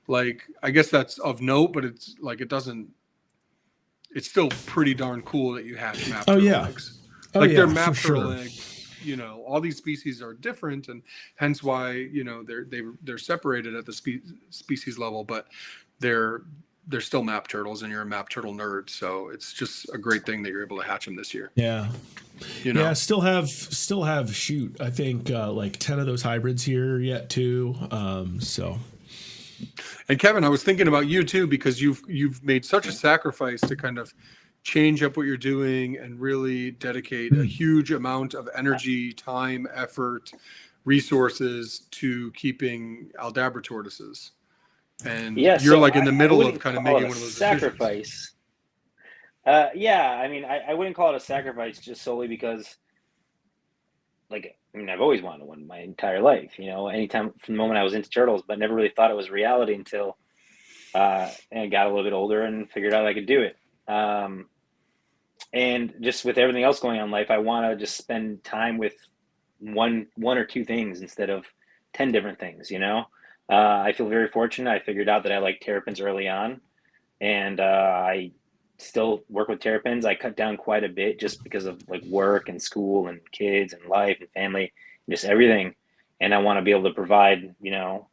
like I guess that's of note, but it's like it's still pretty darn cool that you hatch map turtle eggs. Like they're map turtle eggs. You know, all these species are different, and hence why, you know, they're separated at the species level, but they're still map turtles, and you're a map turtle nerd. So it's just a great thing that you're able to hatch them this year. Yeah. You know? Yeah. Still have shoot, I think like 10 of those hybrids here yet too. So. And Kevin, I was thinking about you too, because you've made such a sacrifice to kind of change up what you're doing and really dedicate a huge amount of energy, time, effort, resources to keeping Aldabra tortoises. And you're so like in the middle of kind of making one of those sacrifice. Yeah, I mean, I wouldn't call it a sacrifice just solely because, like, I mean, I've always wanted one my entire life, you know, anytime from the moment I was into turtles, but never really thought it was reality until and I got a little bit older and figured out I could do it. And just with everything else going on in life, I want to just spend time with one or two things instead of 10 different things, you know? I feel very fortunate. I figured out that I like terrapins early on, and I still work with terrapins. I cut down quite a bit just because of like work and school and kids and life and family and just everything. And I want to be able to provide, you know,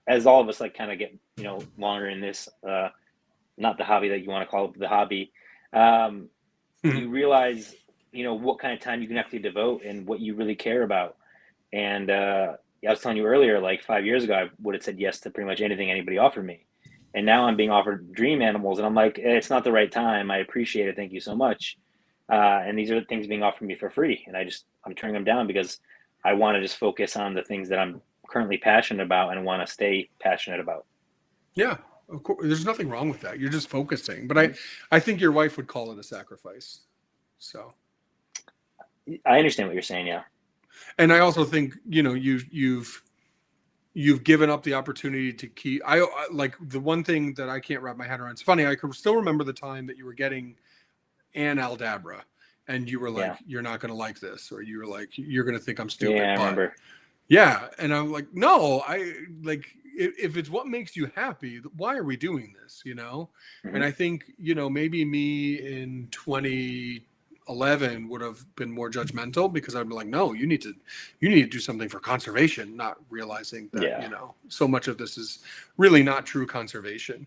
as all of us like kind of get, you know, longer in this, not the hobby that you want to call it, the hobby, you realize, you know, what kind of time you can actually devote and what you really care about. And I was telling you earlier, like 5 years ago, I would have said yes to pretty much anything anybody offered me. And now I'm being offered dream animals, and I'm like, it's not the right time. I appreciate it. Thank you so much. And these are the things being offered me for free. And I'm turning them down because I want to just focus on the things that I'm currently passionate about and want to stay passionate about. Yeah. Of course, there's nothing wrong with that. You're just focusing, but I think your wife would call it a sacrifice. So I understand what you're saying. Yeah. And I also think, you know, you've given up the opportunity to keep, I like the one thing that I can't wrap my head around. It's funny. I can still remember the time that you were getting an Aldabra and you were like, you're not going to like this, or you were like, you're going to think I'm stupid. Yeah, I remember. Yeah. And I'm like, no, if it's what makes you happy, why are we doing this? You know? And I think, you know, maybe me in 2011 would have been more judgmental, because I'd be like, no, you need to do something for conservation, not realizing that, you know, so much of this is really not true conservation.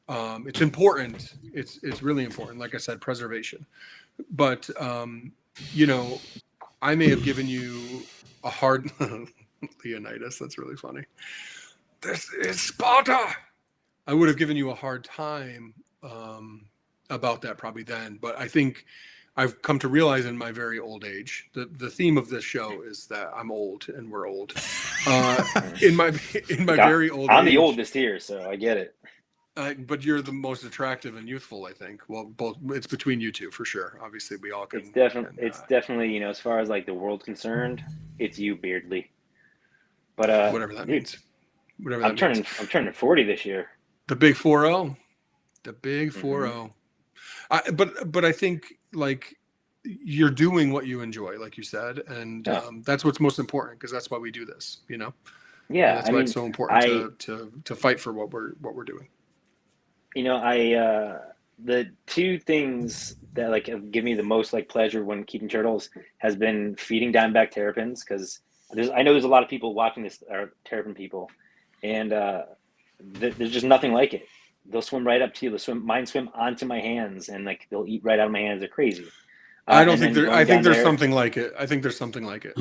It's important. It's really important. Like I said, preservation, but, you know, I may have given you a hard Leonidas. That's really funny. This is Sparta. I would have given you a hard time about that probably then, but I think I've come to realize in my very old age, the theme of this show is that I'm old and we're old. In my very old age. I'm the oldest here, so I get it. But you're the most attractive and youthful, I think. Well, both. It's between you two for sure. Obviously, we all can. It's definitely, you know, as far as like the world's concerned, it's you, Beardly. But whatever that means. I'm turning 40 this year. The big 4-0. The big 4-0. But I think like you're doing what you enjoy, like you said, and that's what's most important, because that's why we do this, you know. Yeah, and that's why it's so important to fight for what we're doing. You know, the two things that like give me the most like pleasure when keeping turtles has been feeding diamondback terrapins, because I know there's a lot of people watching this are terrapin people, and there's just nothing like it. They'll swim right up to you. Mine swim onto my hands, and like they'll eat right out of my hands. They're crazy. I think there's something like it. I think there's something like it.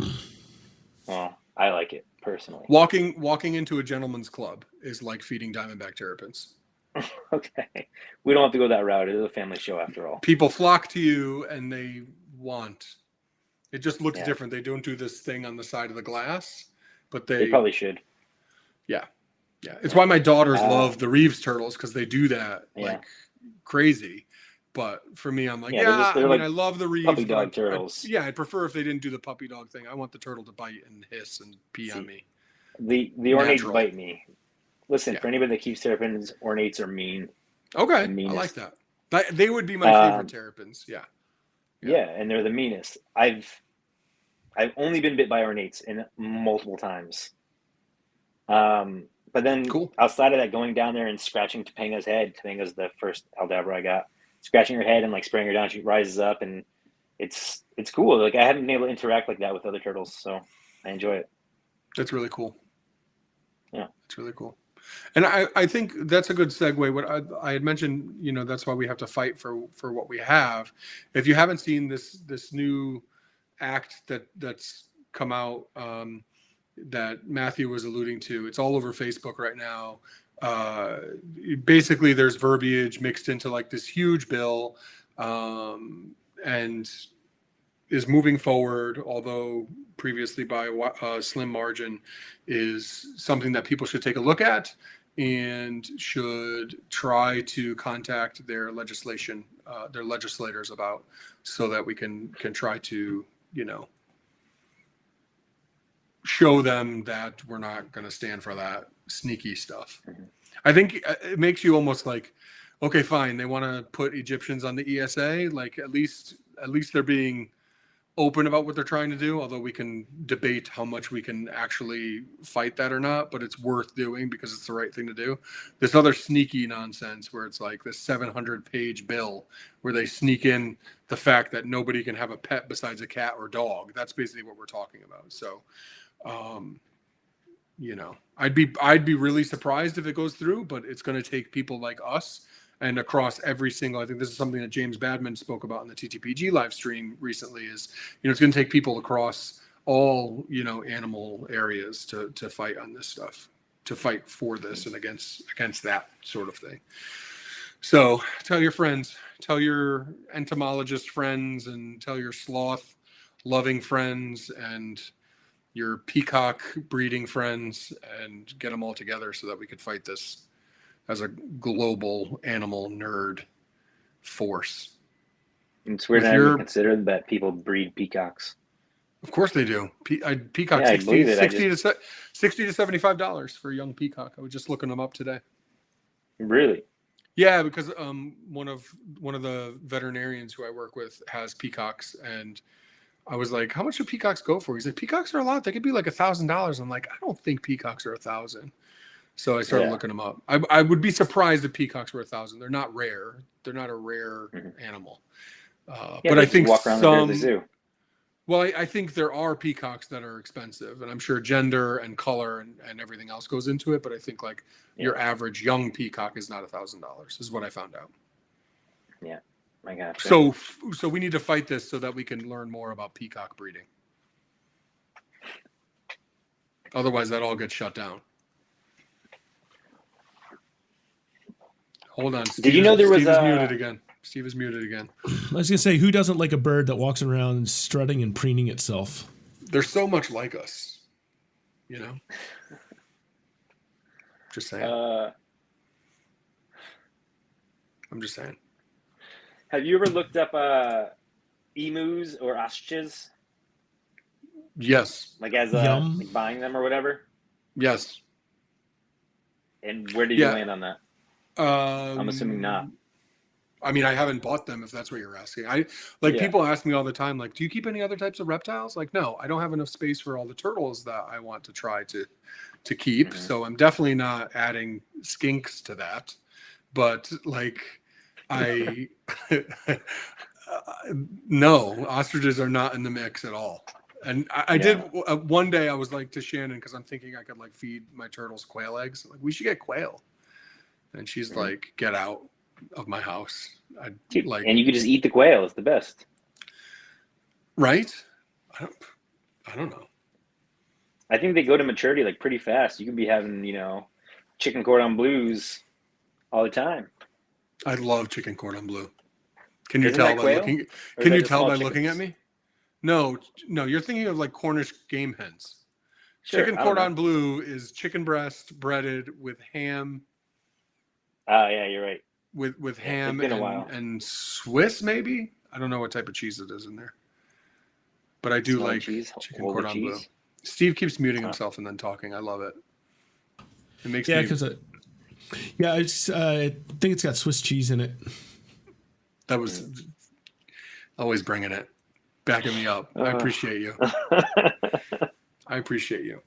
Well, I like it personally. Walking into a gentleman's club is like feeding diamondback terrapins. Okay, we don't have to go that route. It is a family show after all. People flock to you, and they want. It just looks different. They don't do this thing on the side of the glass, but they probably should. Yeah. Yeah. It's why my daughters love the Reeves turtles, because they do that like crazy. But for me, I'm like, I love the Reeves puppy dog turtles. I'd prefer if they didn't do the puppy dog thing. I want the turtle to bite and hiss and pee on me. The ornate bite me. Listen, Yeah. for anybody that keeps terrapins, ornates are mean. Okay, The meanest. I like that. They would be my favorite terrapins. Yeah. Yeah, and they're the meanest. I've only been bit by ornates in multiple times. But then Cool. outside of that, going down there and scratching Topanga's head. Topanga's the first Aldabra I got. Scratching her head and like spraying her down, she rises up, and it's cool. Like I haven't been able to interact like that with other turtles, so I enjoy it. That's really cool. Yeah, it's really cool. And I think that's a good segue. What I had mentioned, that's why we have to fight for what we have. If you haven't seen this new act that's come out, that Matthew was alluding to, it's all over Facebook right now. Basically, there's verbiage mixed into like this huge bill, and is moving forward, although previously by a slim margin, is something that people should take a look at and should try to contact their legislators about, so that we can try to, show them that we're not going to stand for that sneaky stuff. Mhm. I think it makes you almost like, okay, fine, they want to put Egyptians on the ESA. Like at least they're being open about what they're trying to do, although we can debate how much we can actually fight that or not, but it's worth doing because it's the right thing to do. This other sneaky nonsense where it's like this 700-page bill where they sneak in the fact that nobody can have a pet besides a cat or dog. That's basically what we're talking about. So, I'd be really surprised if it goes through, but it's going to take people like us and across every single, I think this is something that James Badman spoke about in the TTPG live stream recently, is, it's going to take people across all, animal areas to fight on this stuff, to fight for this and against that sort of thing. So tell your friends, tell your entomologist friends, and tell your sloth loving friends and your peacock breeding friends, and get them all together so that we could fight this as a global animal nerd force. It's weird to even consider that people breed peacocks. Of course they do. Peacock, yeah, $60 to $75 for a young peacock. I was just looking them up today. Really? Yeah, because one of the veterinarians who I work with has peacocks, and I was like, how much do peacocks go for? He's like, peacocks are a lot. They could be like $1,000. I'm like, I don't think peacocks are $1,000. So I started looking them up. I would be surprised if peacocks were $1,000. They're not rare. They're not a rare animal. But I think walk around the zoo. Well, I think there are peacocks that are expensive, and I'm sure gender and color and everything else goes into it. But I think your average young peacock is not $1,000, is what I found out. Yeah, I gotcha. So we need to fight this so that we can learn more about peacock breeding. Otherwise, that all gets shut down. Hold on. Did you know there was Steve is muted again. Steve is muted again. I was going to say, who doesn't like a bird that walks around strutting and preening itself? They're so much like us, Just saying. I'm just saying. Have you ever looked up emus or ostriches? Yes. Like as like buying them or whatever? Yes. And where did you land on that? I'm assuming not. I mean, I haven't bought them, if that's what you're asking. People ask me all the time, like, do you keep any other types of reptiles? Like, no, I don't have enough space for all the turtles that I want to try to keep. Mm-hmm. So I'm definitely not adding skinks to that. But no, ostriches are not in the mix at all. And I did one day, I was like to Shannon, because I'm thinking I could feed my turtles quail eggs. Like, we should get quail. And she's like, get out of my house. And you could just eat the quail. It's the best. Right? I don't know. I think they go to maturity pretty fast. You could be having, chicken cordon bleus all the time. I love chicken cordon bleu. Can you tell by looking? Can you tell by looking at me? No, you're thinking of Cornish game hens. Sure, chicken cordon bleu is chicken breast breaded with ham. Oh, yeah, you're right. With ham and Swiss, maybe? I don't know what type of cheese it is in there. But I do chicken cordon bleu. Steve keeps muting himself and then talking. I love it. It makes Yeah, me. because I think it's got Swiss cheese in it. That was always bringing it, backing me up. I appreciate you. I appreciate you.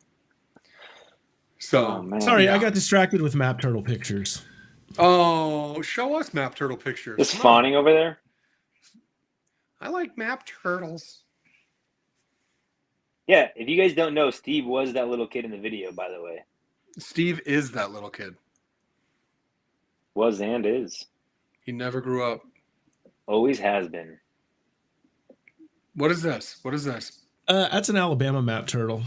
So, sorry, yeah. I got distracted with Map Turtle pictures. Oh, show us Map Turtle pictures. Is fawning over there? I like Map Turtles. Yeah, if you guys don't know, Steve was that little kid in the video, by the way. Steve is that little kid. Was and is. He never grew up. Always has been. What is this? What is this? That's an Alabama Map Turtle.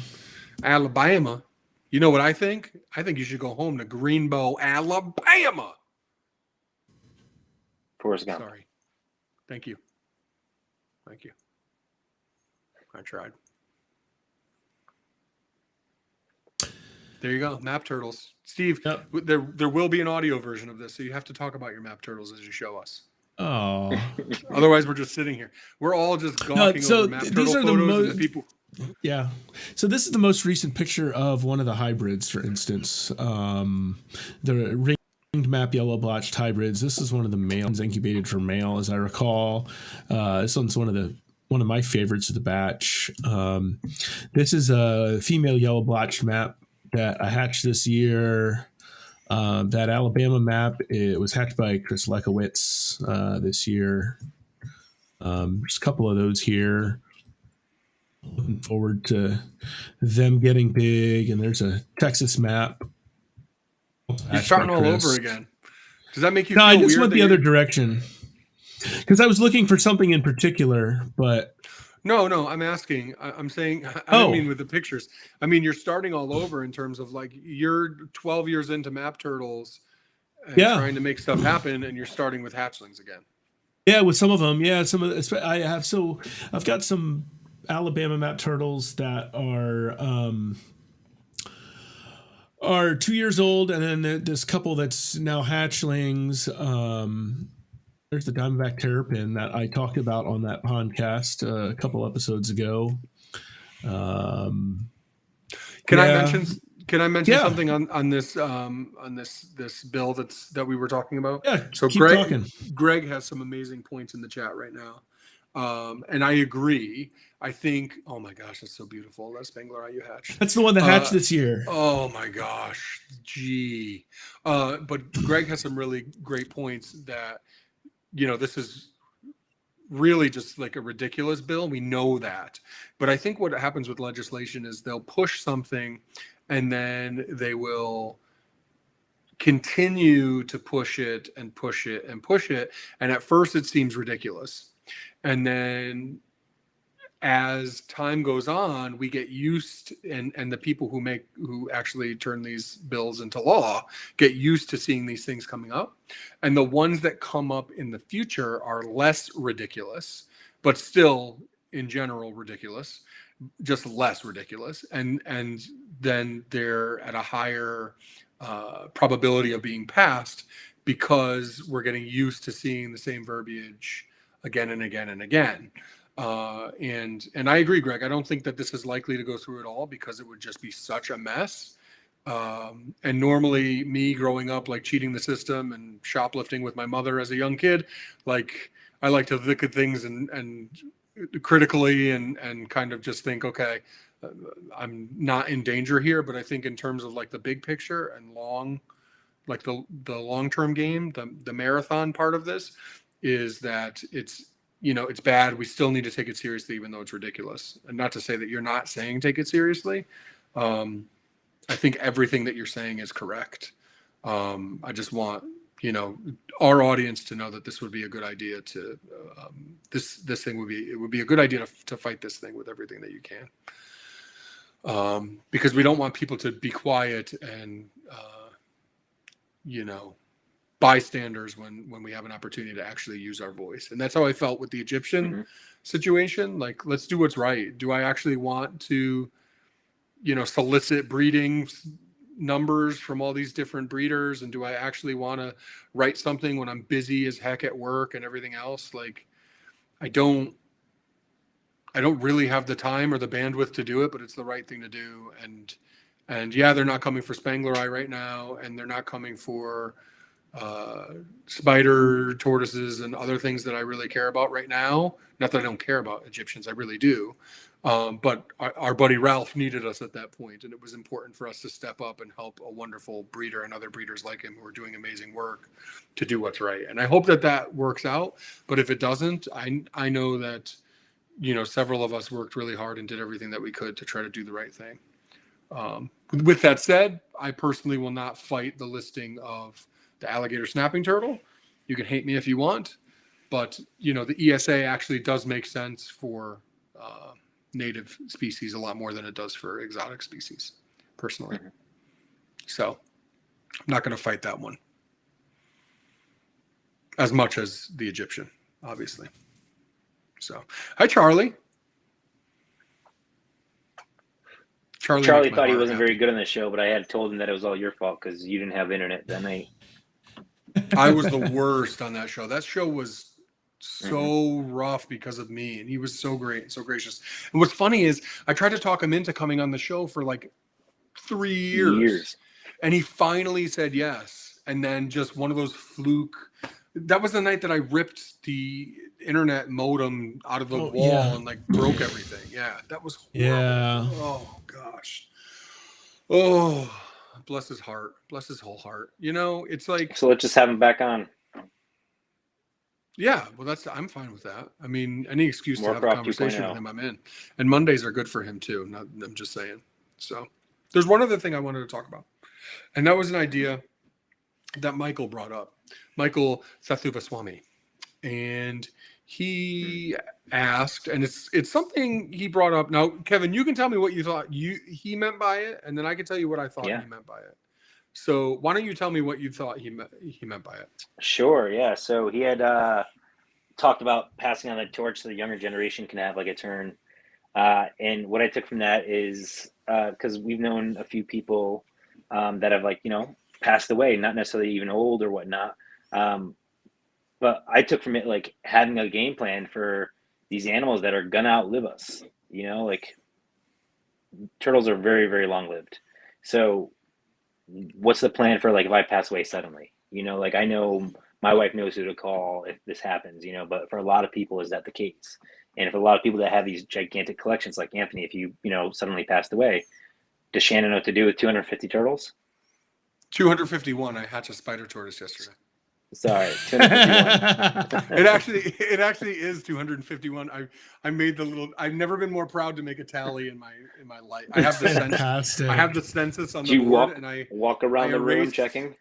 Alabama. You know what I think? I think you should go home to Greenbow, Alabama. Forrest Gump. Sorry. Thank you. Thank you. I tried. There you go. Map Turtles. Steve, Yep. there will be an audio version of this, so you have to talk about your Map Turtles as you show us. Oh. Otherwise, we're just sitting here. We're all just gawking over Map Turtle photos and the people. Yeah. So this is the most recent picture of one of the hybrids, for instance. The ringed map yellow blotched hybrids. This is one of the males incubated for male, as I recall. This one's one of my favorites of the batch. This is a female yellow blotched map that I hatched this year. That Alabama map, it was hatched by Chris Lekowitz this year. There's a couple of those here. Looking forward to them getting big. And there's a Texas map. You're starting all over again. Does that make you no, feel I just weird went the other direction. Because I was looking for something in particular, but... No, I'm asking. I'm saying, I don't mean with the pictures. I mean, you're starting all over in terms of like, you're 12 years into Map Turtles and trying to make stuff happen, and you're starting with hatchlings again. Yeah, with some of them. Yeah, I've got some Alabama Map Turtles that are 2 years old, and then this couple that's now hatchlings. There's the Diamondback Terrapin that I talked about on that Pondcast a couple episodes ago. Can I mention something on this bill that we were talking about? Yeah. So keep talking. Greg has some amazing points in the chat right now. And I agree. I think, oh my gosh, that's so beautiful. That Spangler you hatched. That's the one that hatched this year. Oh my gosh. Gee. But Greg has some really great points that, this is really just like a ridiculous bill. We know that. But I think what happens with legislation is they'll push something and then they will continue to push it and push it and push it. And at first it seems ridiculous. And then as time goes on, we get used, and the people who actually turn these bills into law get used to seeing these things coming up. And the ones that come up in the future are less ridiculous, but still in general ridiculous, just less ridiculous. And then they're at a higher probability of being passed because we're getting used to seeing the same verbiage again and again and again. And I agree, Greg. I don't think that this is likely to go through at all because it would just be such a mess. And normally me growing up, like cheating the system and shoplifting with my mother as a young kid, like I like to look at things and critically and kind of just think, okay, I'm not in danger here. But I think in terms of like the big picture and like the long-term game, the marathon part of this is that it's bad. We still need to take it seriously, even though it's ridiculous. And not to say that you're not saying take it seriously. I think everything that you're saying is correct. I just want, our audience to know that this would be a good idea to, it would be a good idea to fight this thing with everything that you can. Because we don't want people to be quiet and, bystanders when we have an opportunity to actually use our voice. And that's how I felt with the Egyptian situation. Like, let's do what's right. Do I actually want to, solicit breeding numbers from all these different breeders? And do I actually want to write something when I'm busy as heck at work and everything else? Like, I don't really have the time or the bandwidth to do it, but it's the right thing to do. And And yeah, they're not coming for Spangler Eye right now, and they're not coming for spider tortoises and other things that I really care about right now. Not that I don't care about Egyptians, I really do. But our buddy Ralph needed us at that point, and it was important for us to step up and help a wonderful breeder and other breeders like him who are doing amazing work to do what's right. And I hope that works out. But if it doesn't, I know that, several of us worked really hard and did everything that we could to try to do the right thing. With that said, I personally will not fight the listing of the alligator snapping turtle. You can hate me if you want, but the ESA actually does make sense for native species a lot more than it does for exotic species, personally. Mm-hmm. So I'm not going to fight that one as much as the Egyptian, obviously. So, hi, Charlie. Charlie thought he wasn't very good on the show, but I had told him that it was all your fault because you didn't have internet that night. I was the worst on that show. That show was so rough because of me, and he was so great and so gracious. And what's funny is I tried to talk him into coming on the show for like 3 years. And he finally said yes. And then just one of those fluke. That was the night that I ripped the internet modem out of the wall and like broke everything. Yeah, that was horrible. Yeah. Oh gosh. Oh, bless his heart. Bless his whole heart. It's like. So let's just have him back on. Yeah, well, I'm fine with that. I mean, any excuse to have a conversation with him, I'm in. And Mondays are good for him too. I'm just saying. So there's one other thing I wanted to talk about. And that was an idea that Michael brought up. Michael Sathuvaswamy. And he asked, and it's something he brought up. Now, Kevin, you can tell me what you thought he meant by it, and then I can tell you what I thought he meant by it. So why don't you tell me what you thought he meant by it? Sure, yeah. So he had talked about passing on the torch so the younger generation can have like a turn. And what I took from that is because we've known a few people that have passed away, not necessarily even old or whatnot. But I took from it like having a game plan for these animals that are gonna outlive us. Like turtles are very, very long lived. So what's the plan for like if I pass away suddenly? I know my wife knows who to call if this happens, but for a lot of people, is that the case? And if a lot of people that have these gigantic collections like Anthony, if you suddenly passed away, does Shannon know what to do with 250 turtles? 251. I hatched a spider tortoise yesterday. Sorry, 251. It actually is 251. I made the little. I've never been more proud to make a tally in my life. I have the census. I have the census on the board, and I walk around the room checking.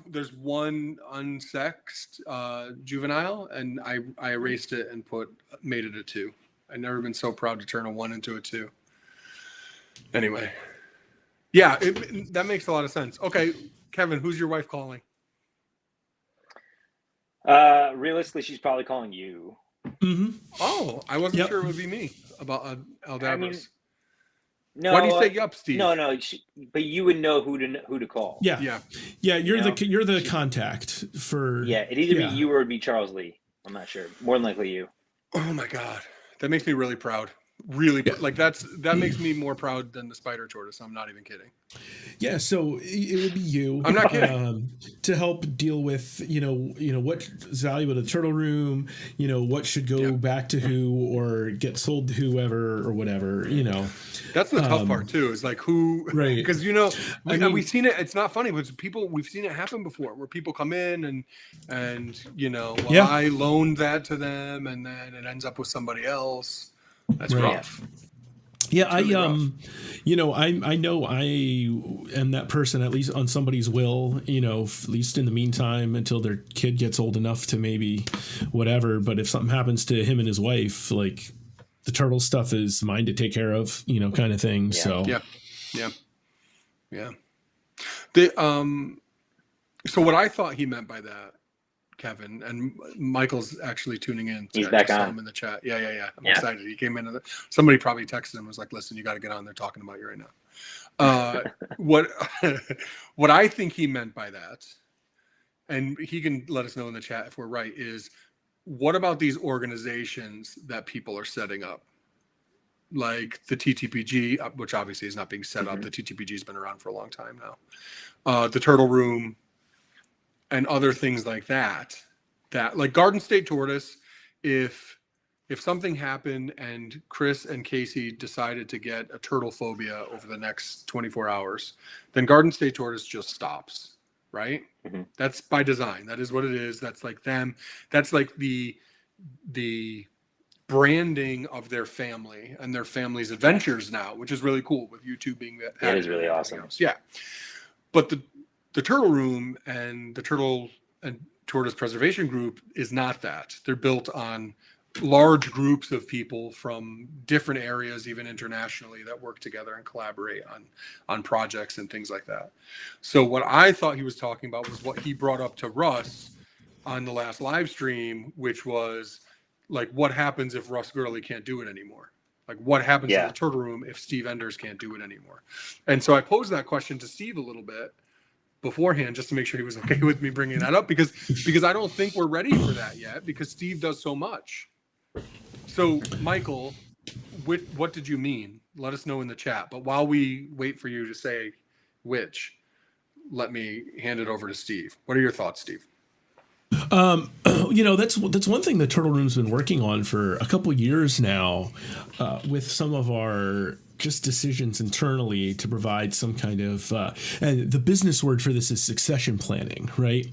There's one unsexed juvenile, and I erased it and made it a 2. I've never been so proud to turn a 1 into a 2. Anyway, yeah, that makes a lot of sense. Okay, Kevin, who's your wife calling? Realistically, she's probably calling you. Mm-hmm. Oh, I wasn't sure it would be me about Aldabras. I mean, no. Why do you say yup, Steve? No. But you would know who to call. Yeah. You're the contact for. Yeah, it'd either be you or it'd be Charles Lee. I'm not sure. More than likely you. Oh my God, that makes me really proud. Really, like that makes me more proud than the spider tortoise. I'm not even kidding. Yeah, so it would be you. I'm not kidding. To help deal with what's valuable to the turtle room. What should go back to who or get sold to whoever or whatever. That's the tough part too. Is like who, right? Because we've seen it. It's not funny, but we've seen it happen before, where people come in and I loaned that to them, and then it ends up with somebody else. That's rough. Yeah, I know I am that person, at least on somebody's will, at least in the meantime until their kid gets old enough to maybe whatever. But if something happens to him and his wife, like the turtle stuff is mine to take care of, kind of thing. Yeah. So yeah. So what I thought he meant by that, Kevin, and Michael's actually tuning in. He's back on. Saw him in the chat. Yeah. I'm excited. He came in. Somebody probably texted him and was like, "Listen, you got to get on. They're talking about you right now." What I think he meant by that, and he can let us know in the chat if we're right, is what about these organizations that people are setting up like the TTPG, which obviously is not being set up. The TTPG has been around for a long time now. The Turtle Room and other things like that, like Garden State Tortoise, if something happened and Chris and Casey decided to get a turtle phobia over the next 24 hours, then Garden State Tortoise just stops, right? That's by design. That is what it is. That's like them. That's like the branding of their family and their family's adventures now, which is really cool with YouTube being that. That is really awesome. Else. Yeah. But the Turtle Room and the Turtle and Tortoise Preservation Group is not that. They're built on large groups of people from different areas, even internationally, that work together and collaborate on projects and things like that. So what I thought he was talking about was what he brought up to Russ on the last live stream, which was like, what happens if Russ Gurley can't do it anymore? Like, what happens to the Turtle Room if Steve Enders can't do it anymore? And so I posed that question to Steve a little bit beforehand, just to make sure he was okay with me bringing that up, because I don't think we're ready for that yet, because Steve does so much. So, Michael, what did you mean? Let us know in the chat. But while we wait for you to say which, let me hand it over to Steve. What are your thoughts, Steve? That's one thing the Turtle Room's been working on for a couple years now, with some of our just decisions internally to provide some kind of, and the business word for this is succession planning, right?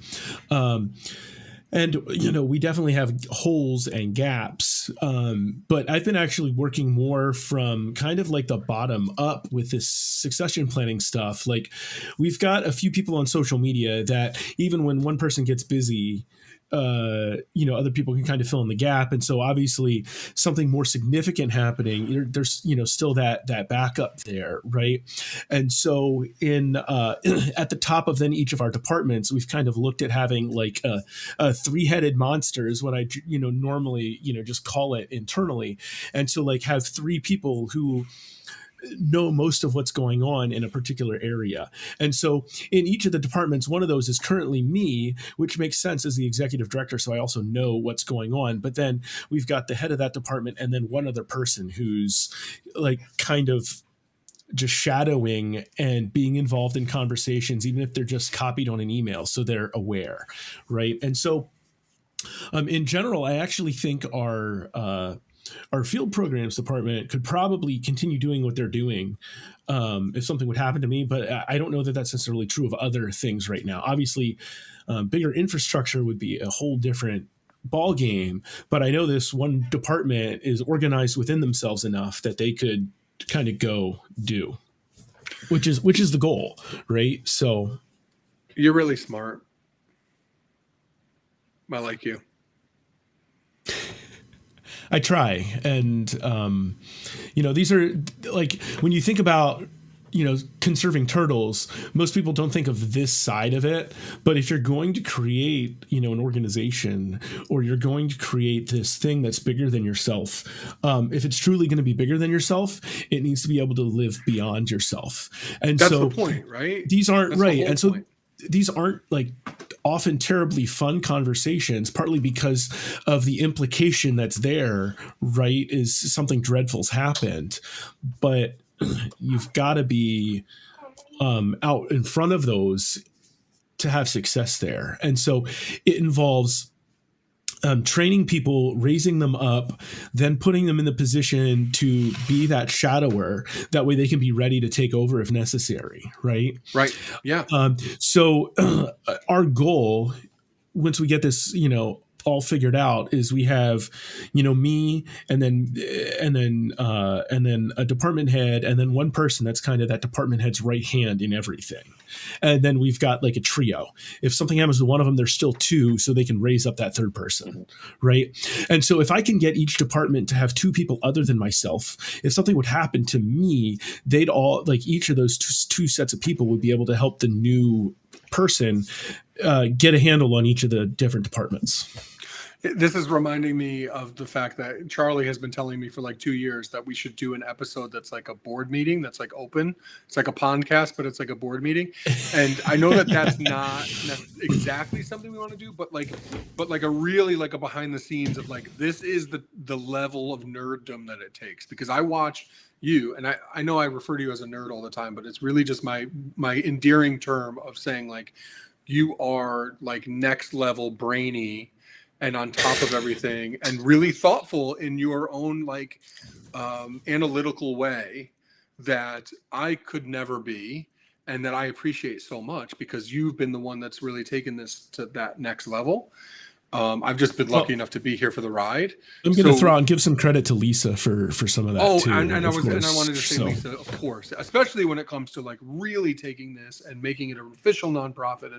And, we definitely have holes and gaps, but I've been actually working more from kind of like the bottom up with this succession planning stuff. Like, we've got a few people on social media that even when one person gets busy, other people can kind of fill in the gap. And so obviously something more significant happening, there's, still that backup there. Right. And so at the top of then each of our departments, we've kind of looked at having like a three-headed monster is what I, normally, just call it internally. And so like have three people who know most of what's going on in a particular area. And so in each of the departments, one of those is currently me, which makes sense as the executive director. So I also know what's going on. But then we've got the head of that department and then one other person who's like kind of just shadowing and being involved in conversations, even if they're just copied on an email. So they're aware. Right. And so in general, I actually think our field programs department could probably continue doing what they're doing if something would happen to me. But I don't know that that's necessarily true of other things right now. Obviously, bigger infrastructure would be a whole different ball game. But I know this one department is organized within themselves enough that they could kind of go do, which is the goal, right? So you're really smart. I like you. I try. And, these are like, when you think about, conserving turtles, most people don't think of this side of it. But if you're going to create, an organization, or you're going to create this thing that's bigger than yourself, if it's truly going to be bigger than yourself, it needs to be able to live beyond yourself. And that's the point, right? These aren't that's right. And so point. These aren't like often terribly fun conversations, partly because of the implication that's there, right, is something dreadful's happened. But you've got to be out in front of those to have success there. And so it involves training people, raising them up, then putting them in the position to be that shadower. That way they can be ready to take over if necessary. Right. Right. Yeah. So our goal, once we get this, all figured out, is we have, me and then a department head and then one person that's kind of that department head's right hand in everything. And then we've got like a trio. If something happens to one of them, there's still two, so they can raise up that third person. Right. And so if I can get each department to have two people other than myself, if something would happen to me, they'd all, like, each of those two sets of people would be able to help the new person get a handle on each of the different departments. This is reminding me of the fact that Charlie has been telling me for like 2 years that we should do an episode that's like a board meeting that's like open. It's like a Pondcast, but it's like a board meeting. And I know that that's not exactly something we want to do, but like a really like a behind the scenes of like, this is the level of nerddom that it takes. Because I watch you, and I know I refer to you as a nerd all the time, but it's really just my endearing term of saying like, you are like next level brainy and on top of everything and really thoughtful in your own like analytical way that I could never be, and that I appreciate so much because you've been the one that's really taken this to that next level. I've just been lucky enough to be here for the ride. I'm going to throw and give some credit to Lisa for some of that too. And I wanted to say Lisa, of course, especially when it comes to like really taking this and making it an official nonprofit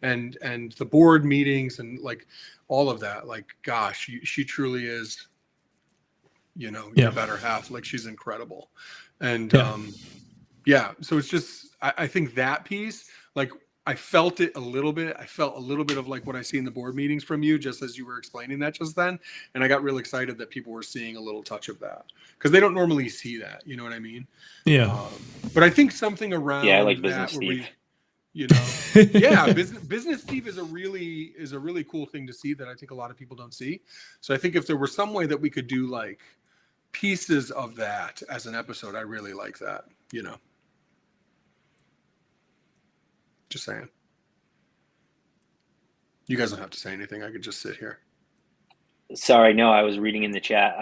and the board meetings and like all of that. Like, gosh, she truly is, your better half. Like, she's incredible. And so it's just I think that piece, like, I felt it a little bit. I felt a little bit of like what I see in the board meetings from you, just as you were explaining that just then. And I got real excited that people were seeing a little touch of that because they don't normally see that. You know what I mean? Yeah. But I think something around I like Business Steve. Business Steve is a really cool thing to see that I think a lot of people don't see. So I think if there were some way that we could do like pieces of that as an episode, I really like that. Just saying. You guys don't have to say anything. I could just sit here. Sorry, no, I was reading in the chat.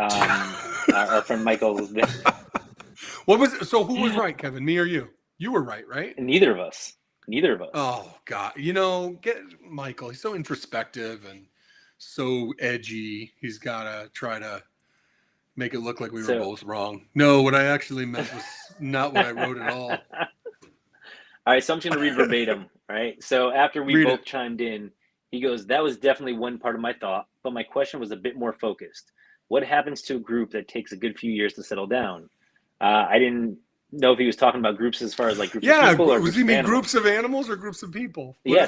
Our friend Michael was there. Who was right, Kevin? Me or you? You were right? Neither of us. Oh God. Get Michael. He's so introspective and so edgy. He's gotta try to make it look like we were both wrong. No, what I actually meant was not what I wrote at all. All right, so I'm just going to read verbatim, right? So after we both chimed in, he goes, that was definitely one part of my thought, but my question was a bit more focused. What happens to a group that takes a good few years to settle down? I didn't know if he was talking about groups as far as like groups of people or groups of animals. Groups of animals or groups of people? I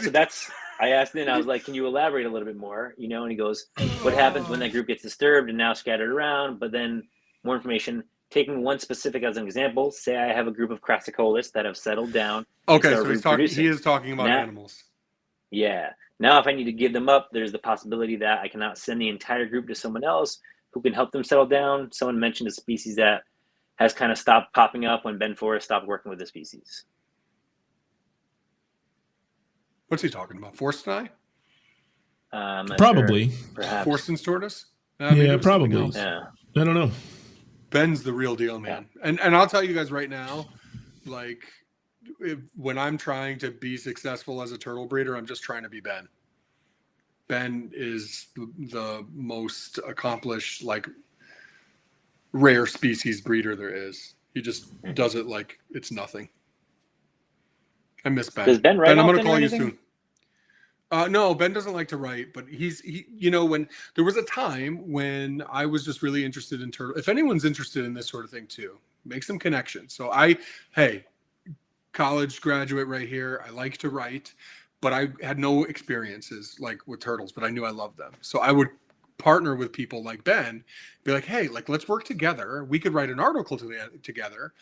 asked him, I was like, can you elaborate a little bit more? And he goes, what happens when that group gets disturbed and now scattered around, but then more information. Taking one specific as an example, say I have a group of crassicolists that have settled down. Okay, so he is talking about animals. Yeah. Now, if I need to give them up, there's the possibility that I cannot send the entire group to someone else who can help them settle down. Someone mentioned a species that has kind of stopped popping up when Ben Forrest stopped working with the species. What's he talking about? Forrest and I? Probably. Sure. Perhaps. Forstens tortoise? Yeah, probably. Yeah. I don't know. Ben's the real deal, man. Yeah. And I'll tell you guys right now, like, when I'm trying to be successful as a turtle breeder, I'm just trying to be Ben. Ben is the most accomplished, like, rare species breeder there is. He just does it like it's nothing. I miss Ben. Does Ben write? Ben, I'm going to call you soon. No, Ben doesn't like to write, but he when there was a time when I was just really interested in turtle. If anyone's interested in this sort of thing too, make some connections. So college graduate right here. I like to write, but I had no experiences like with turtles, but I knew I loved them. So I would partner with people like Ben, be like, hey, like, let's work together. We could write an article together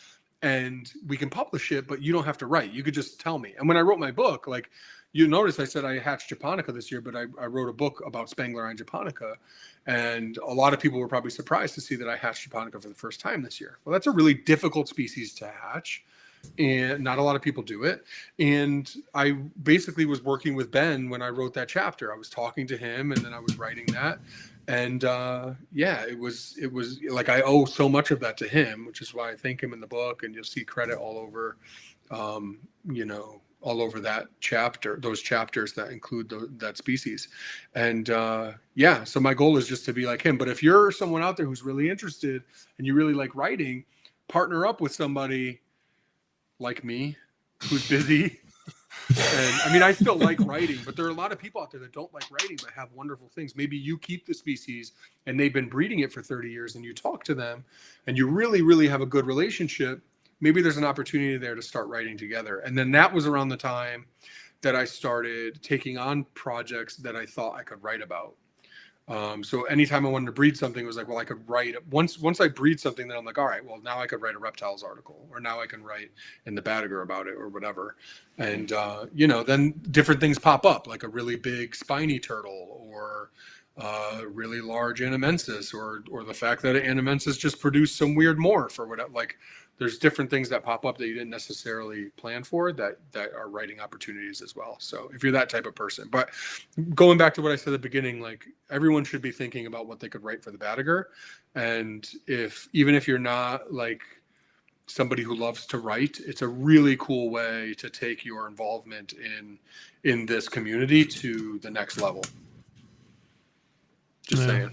and we can publish it, but you don't have to write. You could just tell me. And when I wrote my book, like, you notice I said I hatched Japonica this year, but I wrote a book about Spanglerine Japonica. And a lot of people were probably surprised to see that I hatched Japonica for the first time this year. Well, that's a really difficult species to hatch, and not a lot of people do it. And I basically was working with Ben when I wrote that chapter. I was talking to him, and then I was writing that. And it was like I owe so much of that to him, which is why I thank him in the book. And you'll see credit all over, all over that chapter, those chapters that include that species. And so my goal is just to be like him. But if you're someone out there who's really interested and you really like writing, partner up with somebody like me who's busy. And I mean, I still like writing, but there are a lot of people out there that don't like writing but have wonderful things. Maybe you keep the species and they've been breeding it for 30 years and you talk to them and you really, really have a good relationship. Maybe there's an opportunity there to start writing together. And then that was around the time that I started taking on projects that I thought I could write about. So anytime I wanted to breed something, it was like, well, I could write once I breed something, then I'm like, all right, well, now I could write a reptiles article, or now I can write in the Badager about it, or whatever. And, then different things pop up, like a really big spiny turtle, or really large anamensis, or the fact that anamensis just produced some weird morph, or whatever. Like, there's different things that pop up that you didn't necessarily plan for that are writing opportunities as well. So if you're that type of person, but going back to what I said at the beginning, like, everyone should be thinking about what they could write for the Badager. And even if you're not like somebody who loves to write, it's a really cool way to take your involvement in this community to the next level. Just saying.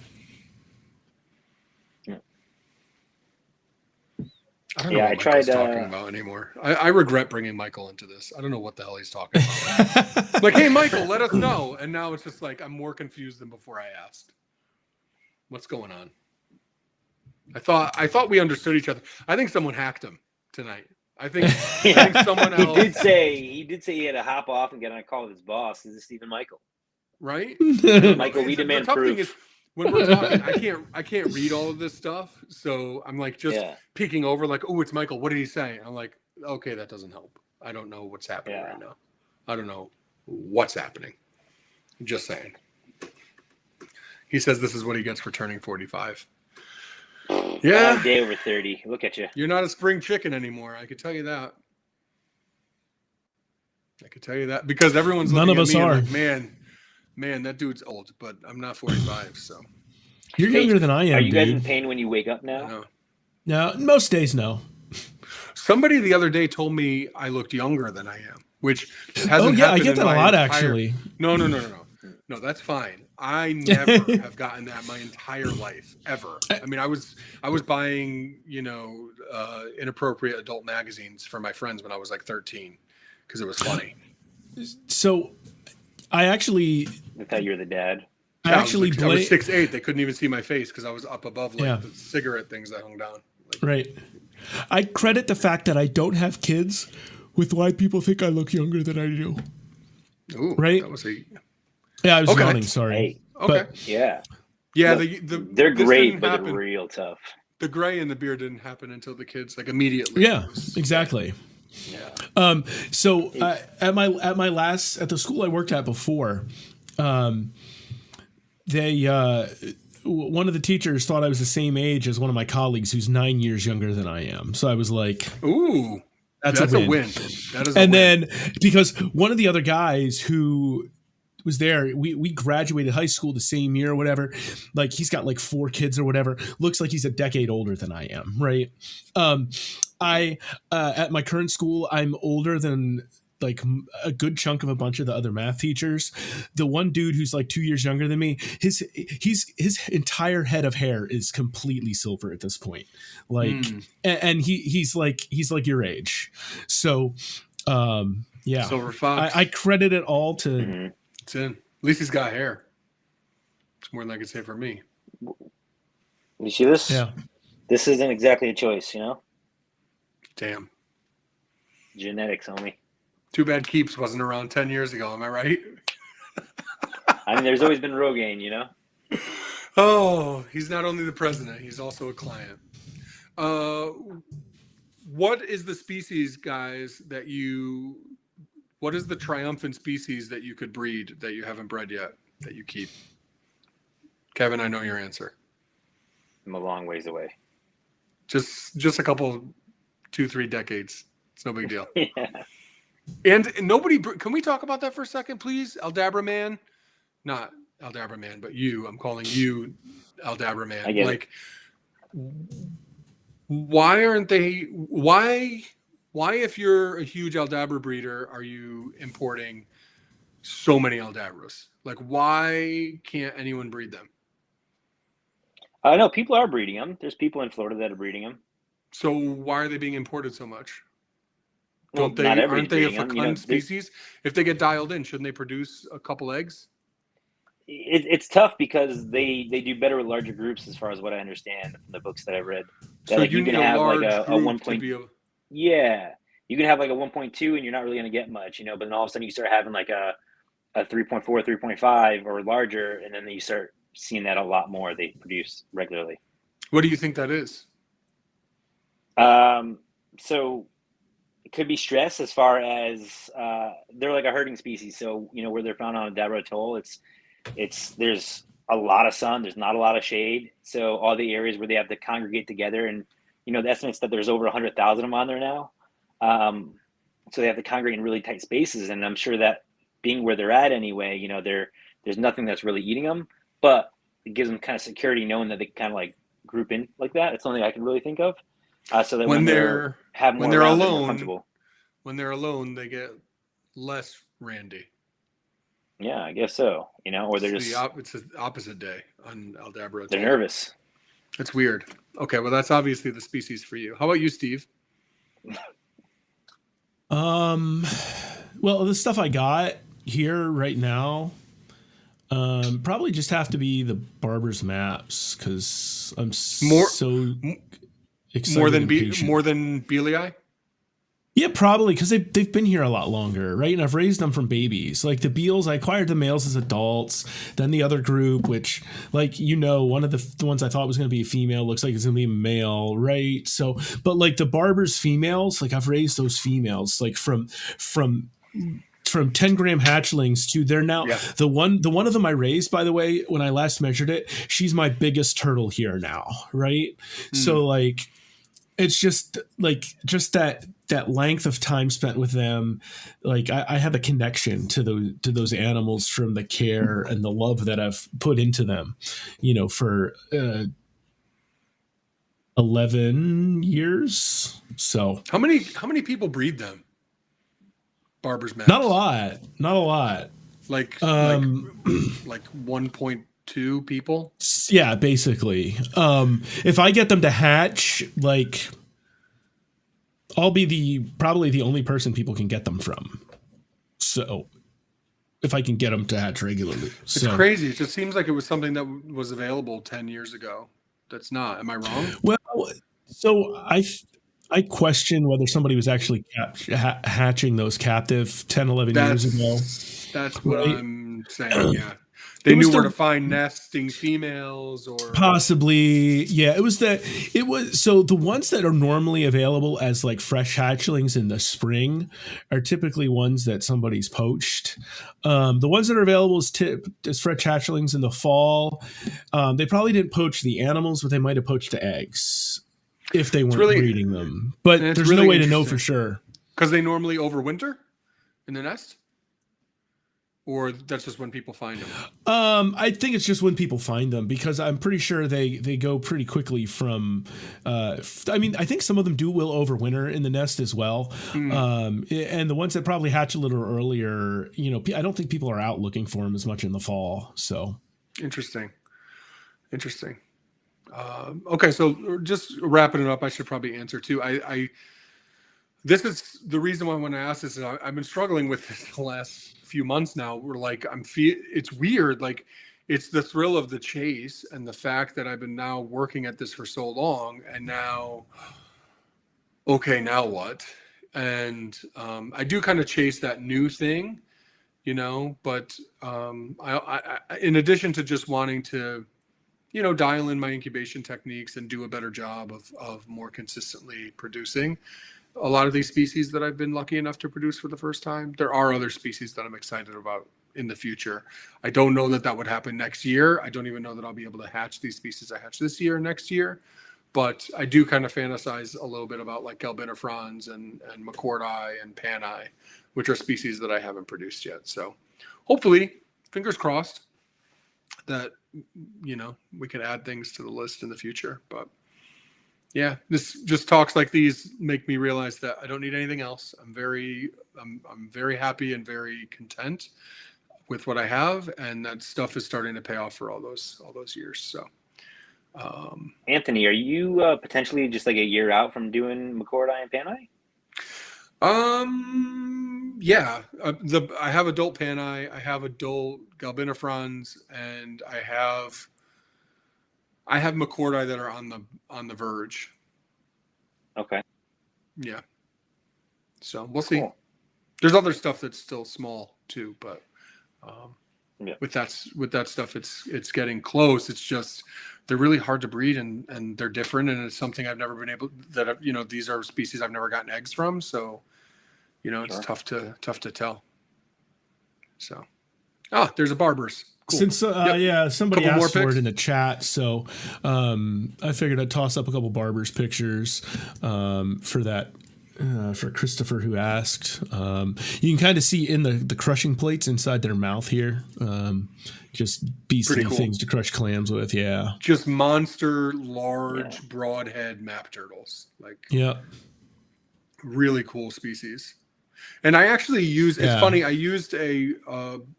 I don't know what Michael's talking about anymore. I regret bringing Michael into this. I don't know what the hell he's talking about. Like, hey, Michael, let us know. And now it's just like, I'm more confused than before I asked. What's going on? I thought we understood each other. I think someone hacked him tonight. I think someone else. He did say he had to hop off and get on a call with his boss. Is this Stephen Michael? Right? Michael, we demand proof. When we're talking, I can't read all of this stuff, so I'm like just peeking over, like, oh, it's Michael. What did he say? I'm like, okay, that doesn't help. I don't know what's happening right now. I don't know what's happening. I'm just saying. He says this is what he gets for turning 45. Yeah, a day over 30. Look at you. You're not a spring chicken anymore. I could tell you that. Because everyone's none looking of us at me are. and like, man, that dude's old, but I'm not 45, so. You're younger than I am. Are you guys dude. in pain when you wake up now? No, most days no. Somebody the other day told me I looked younger than I am, which hasn't happened. I get that a lot actually. No, that's fine. I never have gotten that my entire life ever. I mean, I was buying, inappropriate adult magazines for my friends when I was like 13 because it was funny. So I thought you were the dad. I was 6'8". They couldn't even see my face because I was up above the cigarette things that hung down. Right. I credit the fact that I don't have kids with why people think I look younger than I do. Ooh, right? That was I was yawning. Sorry. Hey, okay. Yeah. They're great, but they're real tough. The gray in the beard didn't happen until the kids immediately. Yeah, exactly. Yeah. So at the school I worked at before, one of the teachers thought I was the same age as one of my colleagues who's 9 years younger than I am. So I was like, ooh, that's a win. That is and then because one of the other guys who was there, we graduated high school the same year or whatever. Like, he's got like 4 kids or whatever. Looks like he's a decade older than I am. Right. I at my current school, I'm older than like a good chunk of a bunch of the other math teachers. The one dude who's like 2 years younger than me, his entire head of hair is completely silver at this point. Like, and he's like your age. So, Silver fox. I credit it all to. It's in. At least he's got hair. It's more than I could say for me. You see this? Yeah. This isn't exactly a choice, Damn. Genetics, homie. Too bad Keeps wasn't around 10 years ago. Am I right? I mean, there's always been Rogaine, Oh, he's not only the president, he's also a client. What is the species, guys, what is the triumphant species that you could breed that you haven't bred yet, that you keep? Kevin, I know your answer. I'm a long ways away. Just a couple, 2-3 decades. It's no big deal. Yeah. And nobody, can we talk about that for a second, please? Aldabra Man, not Aldabra Man, but you. I'm calling you Aldabra Man. I get it. Why aren't they? Why, if you're a huge Aldabra breeder, are you importing so many Aldabras? Like, why can't anyone breed them? I know people are breeding them. There's people in Florida that are breeding them. So why are they being imported so much? Well, Aren't they a fecund species? If they get dialed in, shouldn't they produce a couple eggs? It's tough because they do better with larger groups, as far as what I understand from the books that I've read. That, so you can have like a 1 point. Yeah, you can have like a 1.2, and you're not really going to get much, But then all of a sudden you start having like a 3.4, 3.5, or larger, and then you start seeing that a lot more. They produce regularly. What do you think that is? So it could be stress as far as they're like a herding species. So, where they're found on Adabra Atoll, there's a lot of sun, there's not a lot of shade. So all the areas where they have to congregate together, and, the estimates that there's over 100,000 of them on there now. So they have to congregate in really tight spaces. And I'm sure that being where they're at anyway, there's nothing that's really eating them, but it gives them kind of security knowing that they can kind of like group in like that. It's something I can really think of. So that when they're around, they're more comfortable. When they're alone, they get less randy. Yeah, I guess so. Or they're it's the opposite day on Aldabra. They're nervous. It's weird. Okay, well, that's obviously the species for you. How about you, Steve? Well, the stuff I got here right now, probably just have to be the Barber's Maps, because I'm so excited. More than Belii? Yeah, probably, because they've been here a lot longer, right? And I've raised them from babies. Like the Beals, I acquired the males as adults. Then the other group, which, like, one of the ones I thought was going to be a female looks like it's going to be a male, right? So, but like the Barber's females, like I've raised those females, like from 10-gram hatchlings to they're now the one of them I raised, by the way, when I last measured it, she's my biggest turtle here now, right? So like it's just that length of time spent with them, like I have a connection to those animals from the care and the love that I've put into them, for 11 years. So how many people breed them? Barber's Maps? Not a lot. Like 1.2 people. Yeah, basically. If I get them to hatch, like I'll be probably the only person people can get them from. So if I can get them to hatch regularly. It's crazy. It just seems like it was something that was available 10 years ago. That's not. Am I wrong? Well, so I question whether somebody was actually hatching those captive 10, 11 years ago. That's what I'm saying, yeah. They knew where to find nesting females, or possibly, yeah. So the ones that are normally available as like fresh hatchlings in the spring are typically ones that somebody's poached. The ones that are available as fresh hatchlings in the fall, they probably didn't poach the animals, but they might have poached the eggs if they weren't breeding them. But there's no way to know for sure. Because they normally overwinter in the nest? Or that's just when people find them? I think it's just when people find them, because I'm pretty sure they go pretty quickly from. I think some of them will overwinter in the nest as well. And the ones that probably hatch a little earlier, I don't think people are out looking for them as much in the fall. So interesting. Okay, so just wrapping it up, I should probably answer too. This is the reason why when I asked this, I've been struggling with this the last few months now. We're like, it's weird. Like, it's the thrill of the chase and the fact that I've been now working at this for so long, and now, okay, now what? And I do kind of chase that new thing, but I in addition to just wanting to, dial in my incubation techniques and do a better job of more consistently producing a lot of these species that I've been lucky enough to produce for the first time. There are other species that I'm excited about in the future. I don't know that would happen next year. I don't even know that I'll be able to hatch these species I hatch this year or next year. But I do kind of fantasize a little bit about like galbinifrons and McCordi and Panai, which are species that I haven't produced yet. So hopefully, fingers crossed, that, we can add things to the list in the future. But yeah, this just talks like these make me realize that I don't need anything else. I'm very happy and very content with what I have, and that stuff is starting to pay off for all those years. So, Anthony, are you potentially just like a year out from doing McCordi and Panai? Yeah. I have adult Panai, I have adult galbinifrons, and I have McCordi that are on the verge. Okay. Yeah. So we'll see. There's other stuff that's still small too, but Yeah. with that stuff, it's getting close. It's just they're really hard to breed, and they're different, and it's something I've never been able these are species I've never gotten eggs from, so it's tough to tell. So there's a Barber's. Cool. Since somebody Couple more asked for picks? it in the chat, so I figured I'd toss up a couple Barber's pictures for that. For Christopher, who asked, you can kind of see in the crushing plates inside their mouth here, just beastly cool. things to crush clams with. Yeah, Just monster, large, broadhead map turtles. Like, really cool species. And I actually it's funny, I used a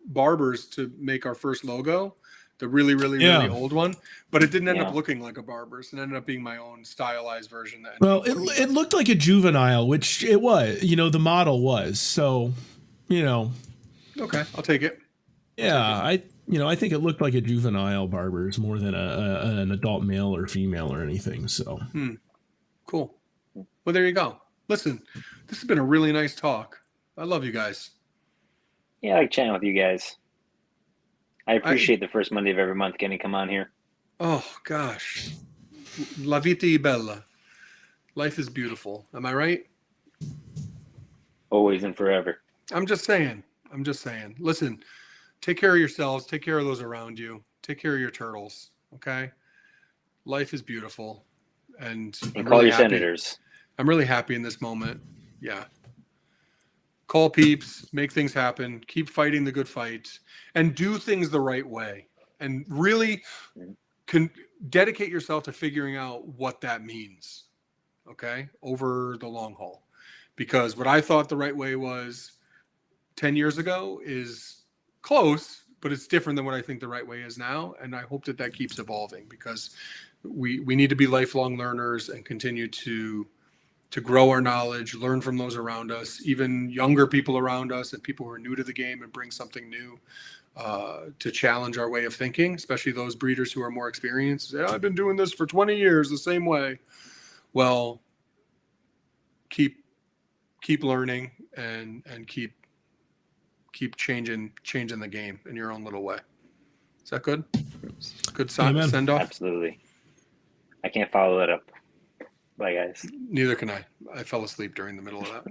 Barber's to make our first logo, the really, really, really old one, but it didn't end up looking like a Barber's. It ended up being my own stylized version. Well, it looked like a juvenile, which it was, the model was. So, Okay, I'll take it. I think it looked like a juvenile Barber's more than an adult male or female or anything. So, Cool. Well, there you go. Listen, this has been a really nice talk. I love you guys. Yeah, I like chatting with you guys. I appreciate the first Monday of every month getting to come on here. Oh, gosh. La vita è bella. Life is beautiful. Am I right? Always and forever. I'm just saying. Listen, take care of yourselves. Take care of those around you. Take care of your turtles. Okay? Life is beautiful. And call your senators. I'm really happy in this moment. Yeah. Call peeps, make things happen, keep fighting the good fight, and do things the right way. And really dedicate yourself to figuring out what that means, okay, over the long haul. Because what I thought the right way was 10 years ago is close, but it's different than what I think the right way is now. And I hope that keeps evolving, because we need to be lifelong learners and continue to grow our knowledge, learn from those around us, even younger people around us and people who are new to the game, and bring something new to challenge our way of thinking, especially those breeders who are more experienced. I've been doing this for 20 years the same way. Well, keep learning and keep changing the game in your own little way. Is that good? Good send off? Absolutely. I can't follow that up. Bye, guys. Neither can I. I fell asleep during the middle of that.